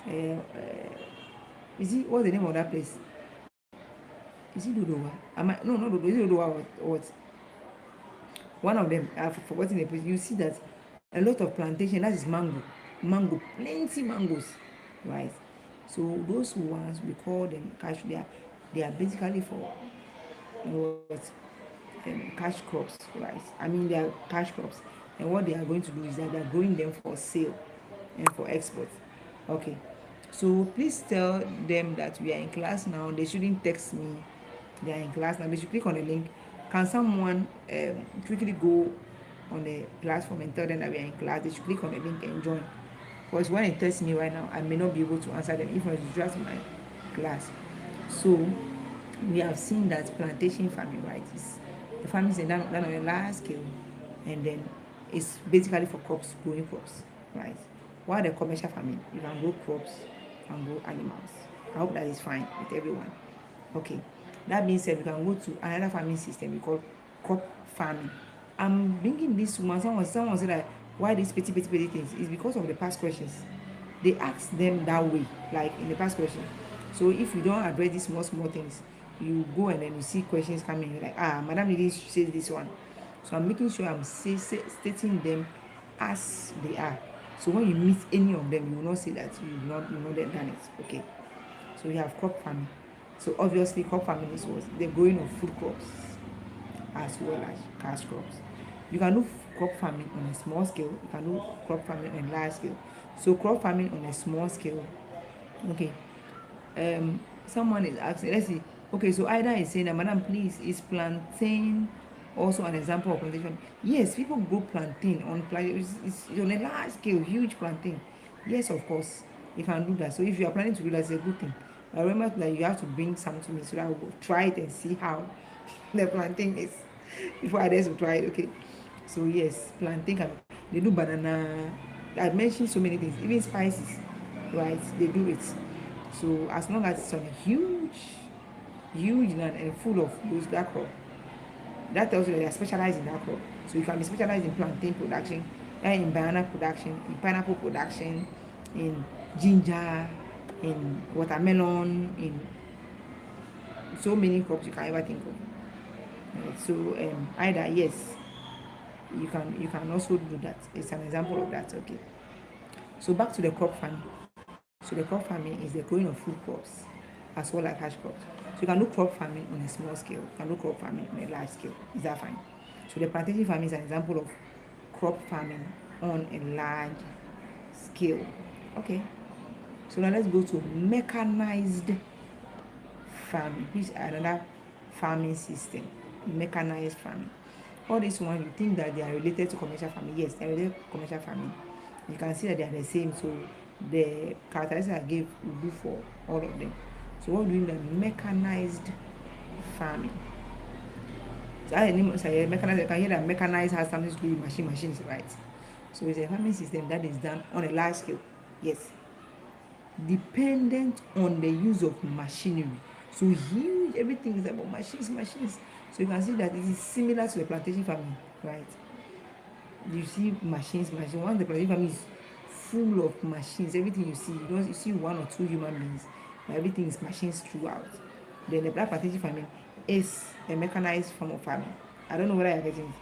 Uh, is it what's the name of that place? Is it Dodowa? Am I no not Dodo? Is it Dodowa or what? One of them I've forgotten the place. You see that a lot of plantation, that is mango, plenty mangoes, right? So those ones we call them cash. They are basically for what cash crops, right? I mean they are cash crops, and what they are going to do is that they are growing them for sale and for export. Okay, so please tell them that we are in class now. They shouldn't text me. They are in class now. They should click on the link. Can someone quickly go on the platform and tell them that we are in class? They should click on the link and join. Because when it tests me right now, I may not be able to answer them if I just my class. So we have seen that plantation farming, right, is the farming is done on a large scale, and then it's basically for crops, growing crops, right? While the commercial farming, you can grow crops, you can grow animals. I hope that is fine with everyone. Okay. That being said, we can go to another farming system we call crop farming. I'm bringing this woman. Someone said that why these petty things is because of the past questions. They ask them that way, like in the past question. So if you don't address these small things, you go and then you see questions coming. You're like, madam didn't say this one. So I'm making sure I'm stating them as they are. So when you meet any of them, you will not say that you not done it. Okay. So we have crop farming. So obviously crop farming is what the growing of food crops as well as cash crops. You can do crop farming on a small scale. You can do crop farming on a large scale. So crop farming on a small scale. Okay. Someone is asking, let's see. Okay, so Ida is saying that, madam, please, is plantain also an example of plantation? Yes, people grow plantain on plantation. It's on a large scale, huge plantain. Yes, of course, you can do that. So if you are planning to do that, it's a good thing. But remember that you have to bring some to me so that I will try it and see how the plantain is before others will try it. Okay. So yes, plantain can, they do banana. I mentioned so many things, even spices, right? They do it. So as long as it's on a huge land and full of those that crop, that tells you that they are specialized in that crop. So you can be specialized in plantain production, in banana production, in pineapple production, in ginger, in watermelon, in so many crops you can ever think of. Right. So either yes, you can also do that. It's an example of that. Okay. So back to the crop farming. So the crop farming is the growing of food crops as well as cash crops. So you can do crop farming on a small scale. You can do crop farming on a large scale. Is that fine? So the plantation farming is an example of crop farming on a large scale. Okay. So now let's go to mechanized farming, which is another farming system. Mechanized farming. All these ones, you think that they are related to commercial farming. Yes, they are related to commercial farming. You can see that they are the same. So the characteristics I gave will do for all of them. So what we're doing the mechanized farming. So I say mechanized, you can hear that mechanized has something to do with machines, right? So it's a farming system that is done on a large scale. Yes. Dependent on the use of machinery. So huge, everything is about machines. So you can see that it is similar to the plantation farming, right? You see machines. Once the plantation farming is full of machines, everything you see, you see one or two human beings, but everything is machines throughout. Then the black plantation farming is a mechanized form of farming. I don't know whether you're getting it.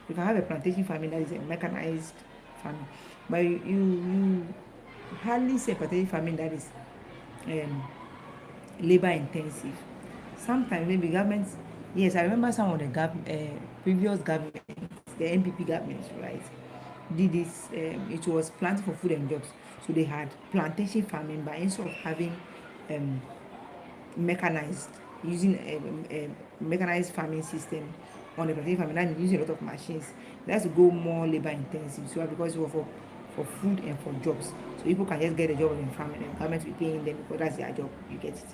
You can have a plantation farming that is a mechanized farming, but you hardly see a plantation farming that is labor intensive. Sometimes maybe governments, yes, I remember some of the previous governments, the NPP governments, right, did this. It was planting for food and jobs. So they had plantation farming, but instead of having mechanized, using a mechanized farming system on the plantation farming, and using a lot of machines, that's to go more labor intensive. So because it was for food and for jobs, so people can just get a job in farming and government will be paying them because that's their job. You get it.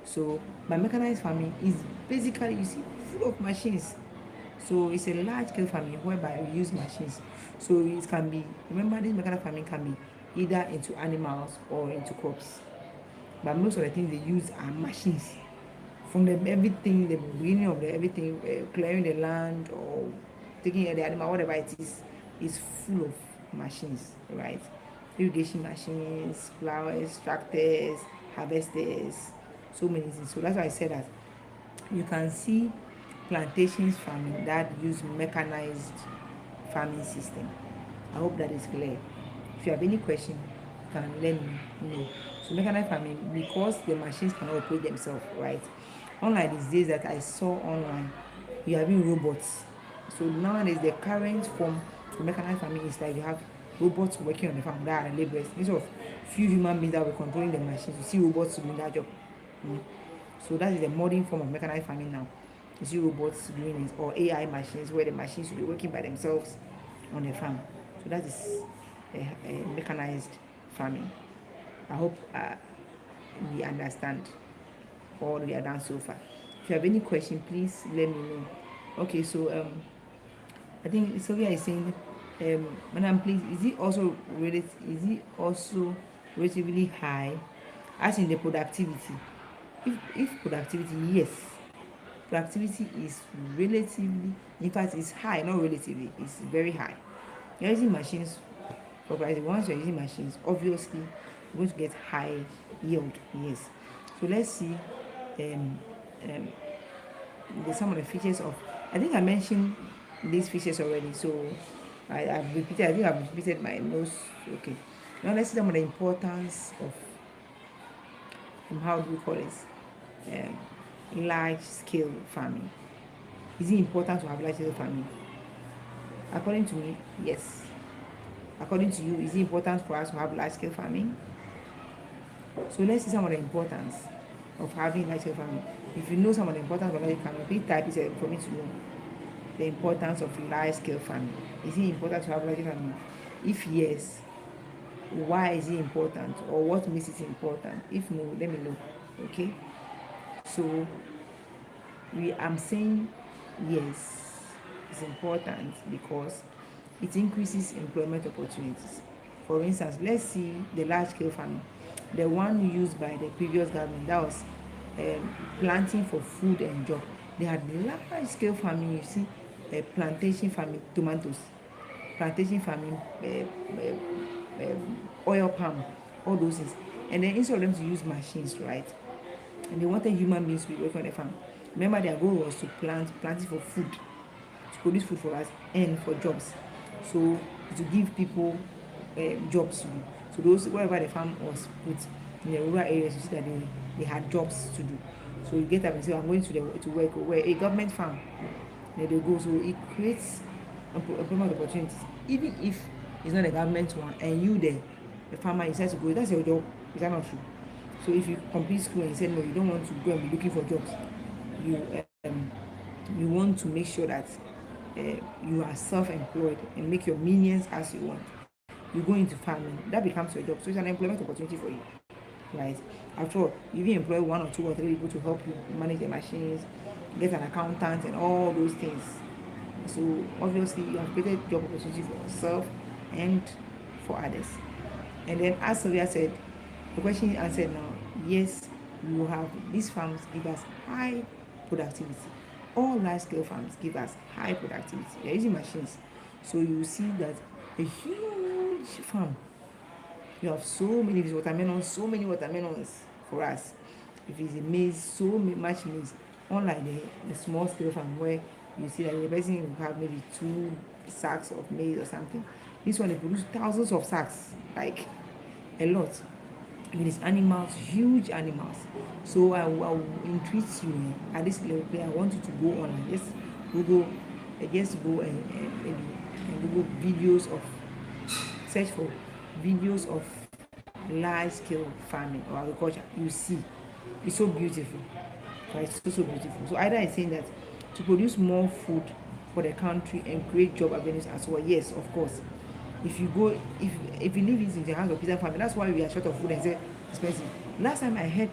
So by mechanized farming is basically, you see, full of machines. So it's a large scale farming whereby we use machines. So it can be, remember, this mechanical farming can be either into animals or into crops. But most of the things they use are machines. From the everything, the beginning of the everything, clearing the land or taking the animal, whatever it is full of machines, right? Irrigation machines, flowers, tractors, harvesters, so many things. So that's why I said that you can see plantations farming that use mechanized farming system. I hope that is clear. If you have any question, you can let me know. So mechanized farming, because the machines cannot operate themselves, right? Unlike these days that I saw online, you have robots. So nowadays the current form for mechanized farming is like you have robots working on the farm that are laborers. Instead of few human beings that were controlling the machines, you see robots doing that job. Mm. So that is the modern form of mechanized farming now. You see robots doing it, or AI machines where the machines will be working by themselves on the farm. So that is a mechanized farming. I hope we understand all we have done so far. If you have any question, please let me know. Okay, so I think Sylvia is saying, Madam, please, is it also relatively high, as in the productivity? If productivity, yes, productivity is relatively, in fact, it's high, not relatively, it's very high. You're using machines for productivity. Once you're using machines, obviously, you're going to get high yield, yes. So let's see um, um, some of the features of, I think I mentioned these features already, so I think I've repeated my notes. Okay, now let's see some of the importance of, how do we call it, large scale farming. Is it important to have large scale farming? According to me, yes. According to you, is it important for us to have large scale farming? So let's see some of the importance of having large scale farming. If you know some of the importance of large scale farming, please type it for me to know the importance of large scale farming. Is it important to have large scale farming? If yes, why is it important, or what makes it important? If no, let me know. Okay, so I'm saying yes, it's important because it increases employment opportunities. For instance, let's see the large scale farming, the one used by the previous government, that was planting for food and job. They had large scale farming, you see, plantation farming, tomatoes, plantation farming, oil palm, all those things. And then instead of them to use machines, right? And they wanted human beings to be working on the farm. Remember, their goal was to planting for food, to produce food for us and for jobs. So to give people jobs to do. So those, wherever the farm was put in the rural areas, you see that they had jobs to do. So you get up and say, I'm going to work where a government farm. There they go. So it creates employment opportunities. Even if it's not a government one, and you the farmer, you decide to go, that's your job. Is that not true? So if you complete school and you say no, you don't want to go and be looking for jobs, you you want to make sure that you are self-employed and make your millions as you want. You go into farming, that becomes your job. So it's an employment opportunity for you, right? After all, you even employ 1 or 2 or 3 people to help you manage the machines, get an accountant, and all those things. So obviously, you have created job opportunity for yourself and for others. And then, as Sylvia said, the question is answered now. Yes, you have, these farms give us high productivity. All large scale farms give us high productivity. They're using machines. So you see that a huge farm, you have so many watermelons, so many watermelons for us. If it's a maize, so much maize. Unlike the small scale farm where you see that the person will have maybe 2 sacks of maize or something. This one, they produce thousands of sacks, like a lot. With these animals, huge animals. So I will entreat you at this level. I want you to go on and just go and Google videos of, search for videos of large scale farming or agriculture. You see, it's so beautiful, right? So beautiful. So either I'm saying that to produce more food for the country and create job avenues as well. Yes, of course. If you go, if you leave it in the hands of Peasant family, that's why we are short of food and say expensive. Last time I heard,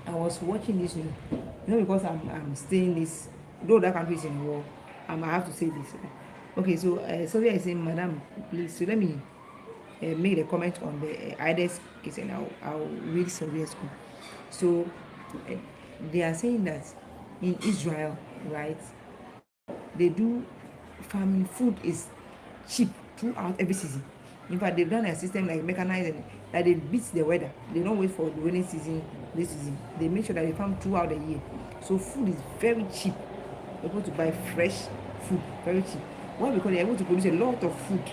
I was watching this news, because I'm staying this, though that country is in war, I have to say this. Okay, so Sylvia is saying, Madam, please, so let me make the comment on the IDES case, and I'll read Sylvia's own. So uh, they are saying that in Israel, right, they do farming, food is cheap throughout every season. In fact, they've done a system like mechanized, and that they beat the weather. They don't wait for the rainy season, this season. They make sure that they farm throughout the year. So food is very cheap. You're able to buy fresh food very cheap. Why? Because they're able to produce a lot of food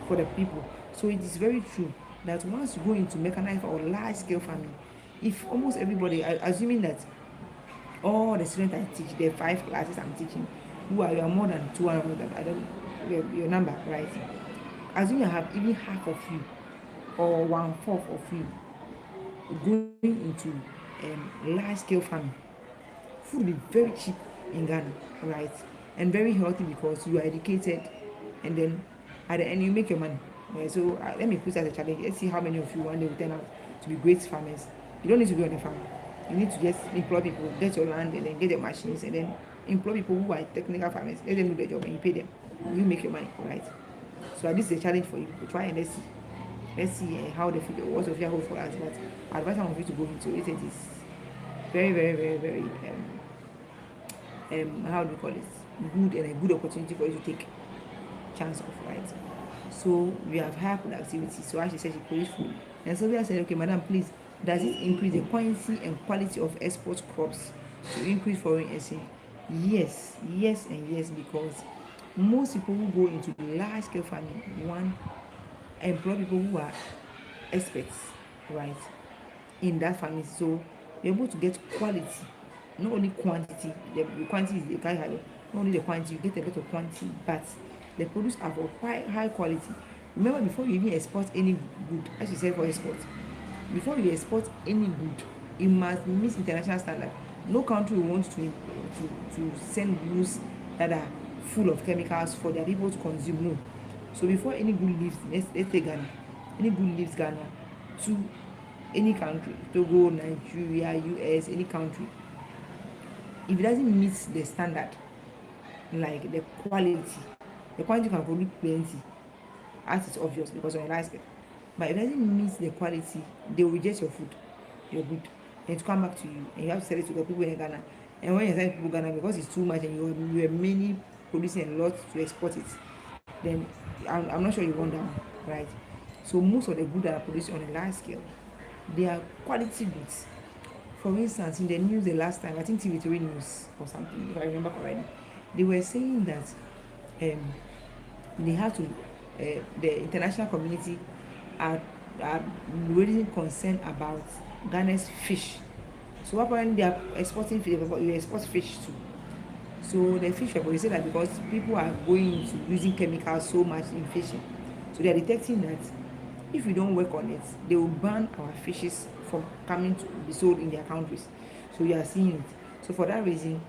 for the people. So it is very true that once you go into mechanized or large scale farming, if almost everybody, assuming that all the students I teach, the 5 classes I'm teaching, who are you are more than 200, I don't your number, right? Assume you have even half of you or 1/4 of you going into large scale farming, food will be very cheap in Ghana, right? And very healthy because you are educated, and then at the end you make your money. Right? So let me put as a challenge. Let's see how many of you one day will turn out to be great farmers. You don't need to be on the farm. You need to just employ people, get your land, and then get your machines, and then employ people who are technical farmers. Let them do their job, and you pay them. You make your money, right? So this is a challenge for you. Try and let's see how the future, what of your hope for us. But I advise some of you to go into it. It is very, very, very, very how do you call it, good, and a good opportunity for you to take chance of, right? So we have higher productivity. So as she said, she produced food. And Sylvia said, okay, madam, please, does it increase the quantity and quality of export crops to increase foreign exchange? Yes, yes, and yes, because most people who go into large scale farming, one, employ people who are experts, right, in that farming. So you're able to get quality, not only quantity. The quantity is the guy high, not only the quantity, you get a lot of quantity, but the produce are of high quality. Remember, before you even export any good, as you said for export, before you export any good, it must meet international standard. No country will want to send goods that are full of chemicals for their people to consume. No. So before any good leaves, let's take Ghana. Any good leaves Ghana to any country, Togo, Nigeria, US, any country, if it doesn't meet the standard, like the quality can probably plenty, as it's obvious because of the large scale. But if it doesn't meet the quality, they will reject your food, your good, and to come back to you, and you have to sell it to the people in Ghana. And when you sell people in Ghana, because it's too much and you are mainly producing a lot to export it, then I'm not sure you want that one, right? So most of the goods that are produced on a large scale, they are quality goods. For instance, in the news the last time, I think TV3 News or something, if I remember correctly, they were saying that they have to, the international community are, are really concerned about Ghana's fish. So apparently they are exporting fish, you export fish too. So the fish people, they say that because people are going into using chemicals so much in fishing, so they are detecting that if we don't work on it, they will ban our fishes from coming to be sold in their countries. So you are seeing it. So for that reason,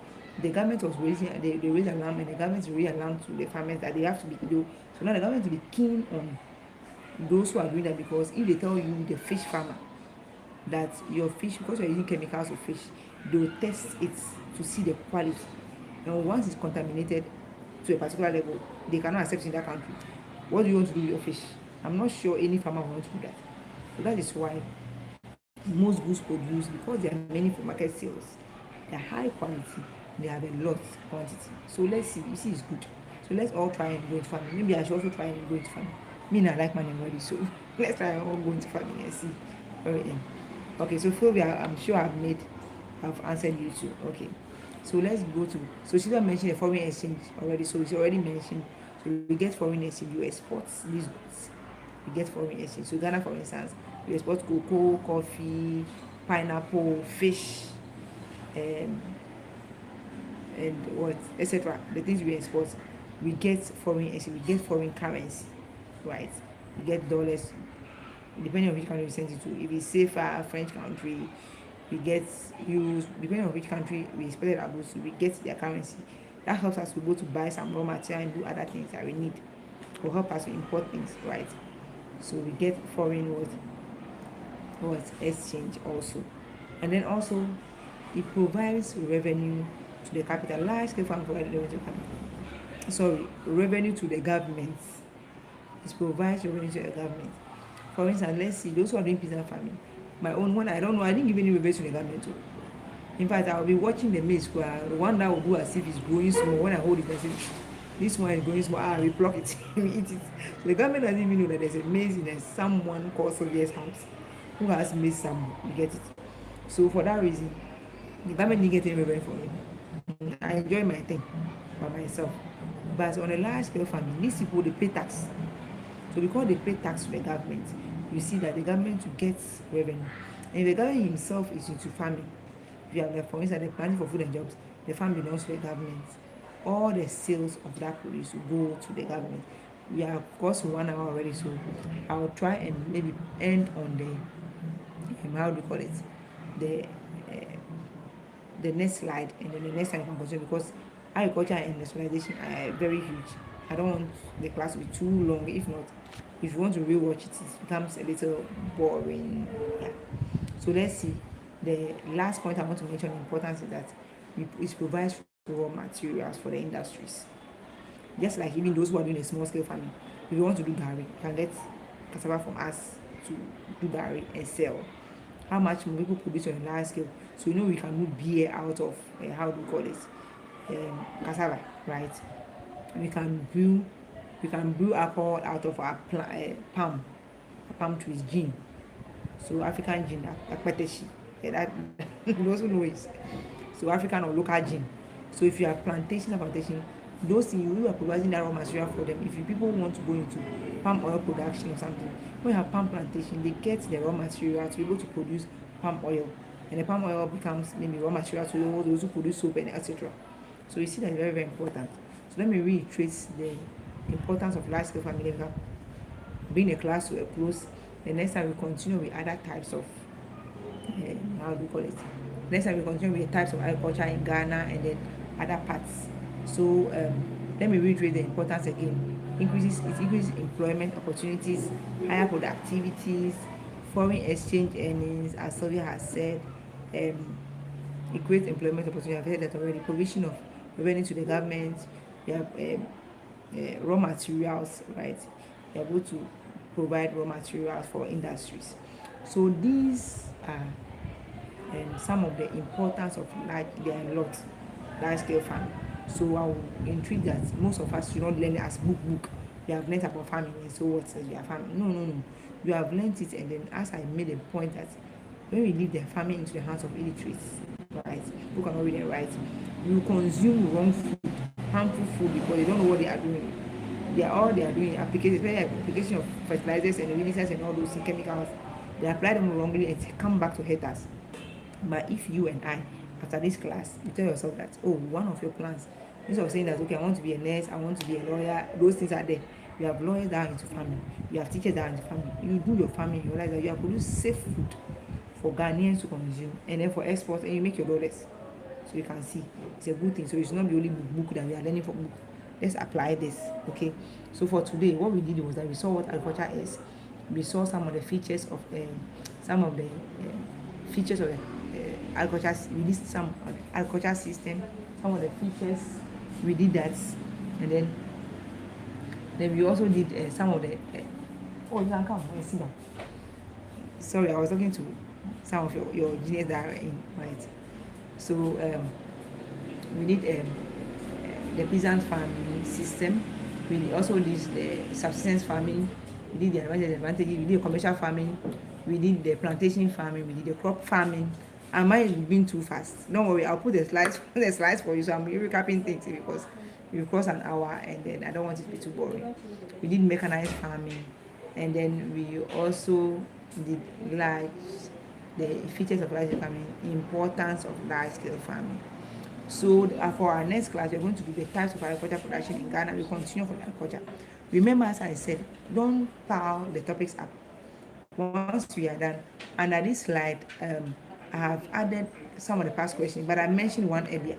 the government was raising, they raised alarm, and the government raised alarm to the farmers that they have to be, so now the government will be keen on those who are doing that, because if they tell you, the fish farmer, that your fish, because you're using chemicals of fish, they will test it to see the quality, and once it's contaminated to a particular level, they cannot accept it in that country. What do you want to do with your fish? I'm not sure any farmer will want to do that. So that is why most goods produced, because there are many for market sales, they're high quality, they have a lot quantity. So let's see, you see it's good. So let's all try and go into farming. Maybe I should also try and go into farming. Me now, I like money already, so let's try and all go into farming and see. Alright, yeah. Okay, so Phobia, I'm sure I've answered you too. Okay, so let's go to, so she mentioned the foreign exchange already, so it's already mentioned. So we get foreign exchange, you export these goods, we get foreign exchange. So Ghana, for instance, we export cocoa, coffee, pineapple, fish, and what, etc. The things we export, we get foreign exchange, we get foreign currency, right? We get dollars, depending on which country we send it to. If it's safer, French country, we get euros. Depending on which country we exported our goods to, we get their currency. That helps us to go to buy some raw material and do other things that we need, or help us to import things, right? So we get foreign what exchange also. And then also it provides revenue to the capital. Large scale farm provides revenue to the capital. revenue to the government. It provides revenue to the government. For instance, let's see those who are doing peasant farming. My own one, I don't know, I didn't give any revenue to the government too. In fact, I'll be watching the maize grow. The one that will do as if it's growing small. When I hold it, I say, this one is growing small. We pluck it, we eat it. So the government doesn't even know that there's a maize in a someone called Sylvia's house who has maize some. You get it. So for that reason, the government didn't get any revenue from it. I enjoy my thing by myself. But on a large scale farming, these people they pay tax. So because they pay tax to the government, you see that the government gets revenue. And the government himself is into farming. If you have, for instance, the planning for food and jobs, the farm belongs to the government. All the sales of that produce will go to the government. We are of course 1 hour already, so I'll try and maybe end on the how do you call it, the the next slide, and then the next time I can continue because agriculture and industrialization are very huge. I don't want the class to be too long. If not, if you want to rewatch it, it becomes a little boring. Yeah. So let's see. The last point I want to mention the importance is that it provides raw materials for the industries. Just like even those who are doing a small scale farming, if you want to do gari, you can get cassava from us to do gari and sell. How much more people produce on a large scale? So we can do beer out of how do we call it, cassava, right? We can brew alcohol out of our palm. Palm tree is gin. So African gin, akpeteshi. That those who know it. So African or local gin. So if you have plantation, those things you are providing that raw material for them. If people want to go into palm oil production or something, when you have palm plantation, they get the raw material to be able to produce palm oil, and the palm oil becomes maybe raw material to those who produce soap and etc. So you see that is very very important. So let me reiterate the importance of large scale farming. Bring the class to a close. The next time we continue with other types of how do we call it? Next time we continue with the types of agriculture in Ghana and then other parts. So let me reiterate the importance again. It increases employment opportunities, higher productivities, foreign exchange earnings, as Sylvia has said. It creates employment opportunities. I've said that already. Provision of revenue to the government. We have raw materials, right? We are able to provide raw materials for industries. So these are some of the importance of there are a lot large scale farming. So I will intrigue that most of us should not learn it as book. You have learned about farming, and so what says you are farming? No. You have learned it, and then as I made a point that when we leave the farming into the hands of illiterates, right, who cannot read and write, you consume wrong food, harmful food because they don't know what they are doing. They are doing application of fertilizers and herbicides and all those chemicals. They apply them wrongly and come back to hurt us. But if you and I, after this class, you tell yourself that, one of your plans, instead of saying that, okay, I want to be a nurse, I want to be a lawyer, those things are there. You have lawyers that are into farming, you have teachers that are into farming. You do your farming, you realize that you have produced safe food for Ghanaians to consume, and then for export, and you make your dollars. So you can see it's a good thing. So it's not the only book that we are learning from book. Let's apply this, okay? So for today, what we did was that we saw what agriculture is. We saw some of the features of agriculture. We did some agriculture system, some of the features. We did that, and then we also did some of the. You can come and sit down. Sorry, I was talking to some of your engineers that are in, right? So we did the peasant farming system. We also did the subsistence farming. We did the advantages. We did the commercial farming. We did the plantation farming. We did the crop farming. And mine is being too fast. Don't worry, I'll put the slides for you. So I'm recapping things because we've crossed an hour, and then I don't want it to be too boring. We did mechanized farming, and then we also did the features of large scale farming, importance of large scale farming. So for our next class, we're going to do the types of agriculture production in Ghana. We continue for agriculture. Remember, as I said, don't pile the topics up. Once we are done, under this slide, I have added some of the past questions, but I mentioned one earlier,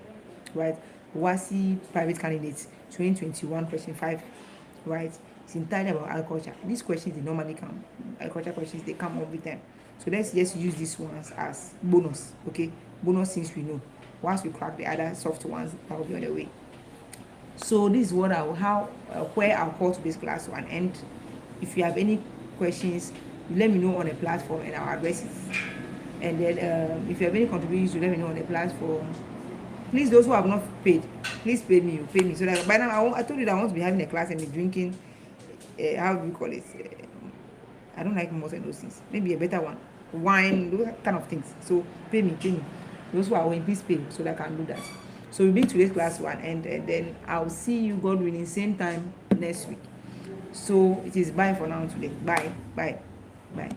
right? WASI private candidates 2021 question 5, right? It's entirely about agriculture. These questions, they normally come, agriculture questions, they come every time. So let's just use these ones as bonus, okay? Bonus since we know. Once we crack the other soft ones, that will be on the way. So this is what where I'll call today's class one. And if you have any questions, you let me know on the platform and I'll address it. And then if you have any contributions, you let me know on the platform. Please, those who have not paid, please pay me. You pay me so that by now I told you that I want to be having a class and be drinking. How do you call it? I don't like most of those things. Maybe a better one, wine, those kind of things. So pay me, pay me. Those who are owing, please pay so that I can do that. So we'll be today's class one, and then I'll see you, God willing, same time next week. So it is bye for now today. Bye, bye, bye.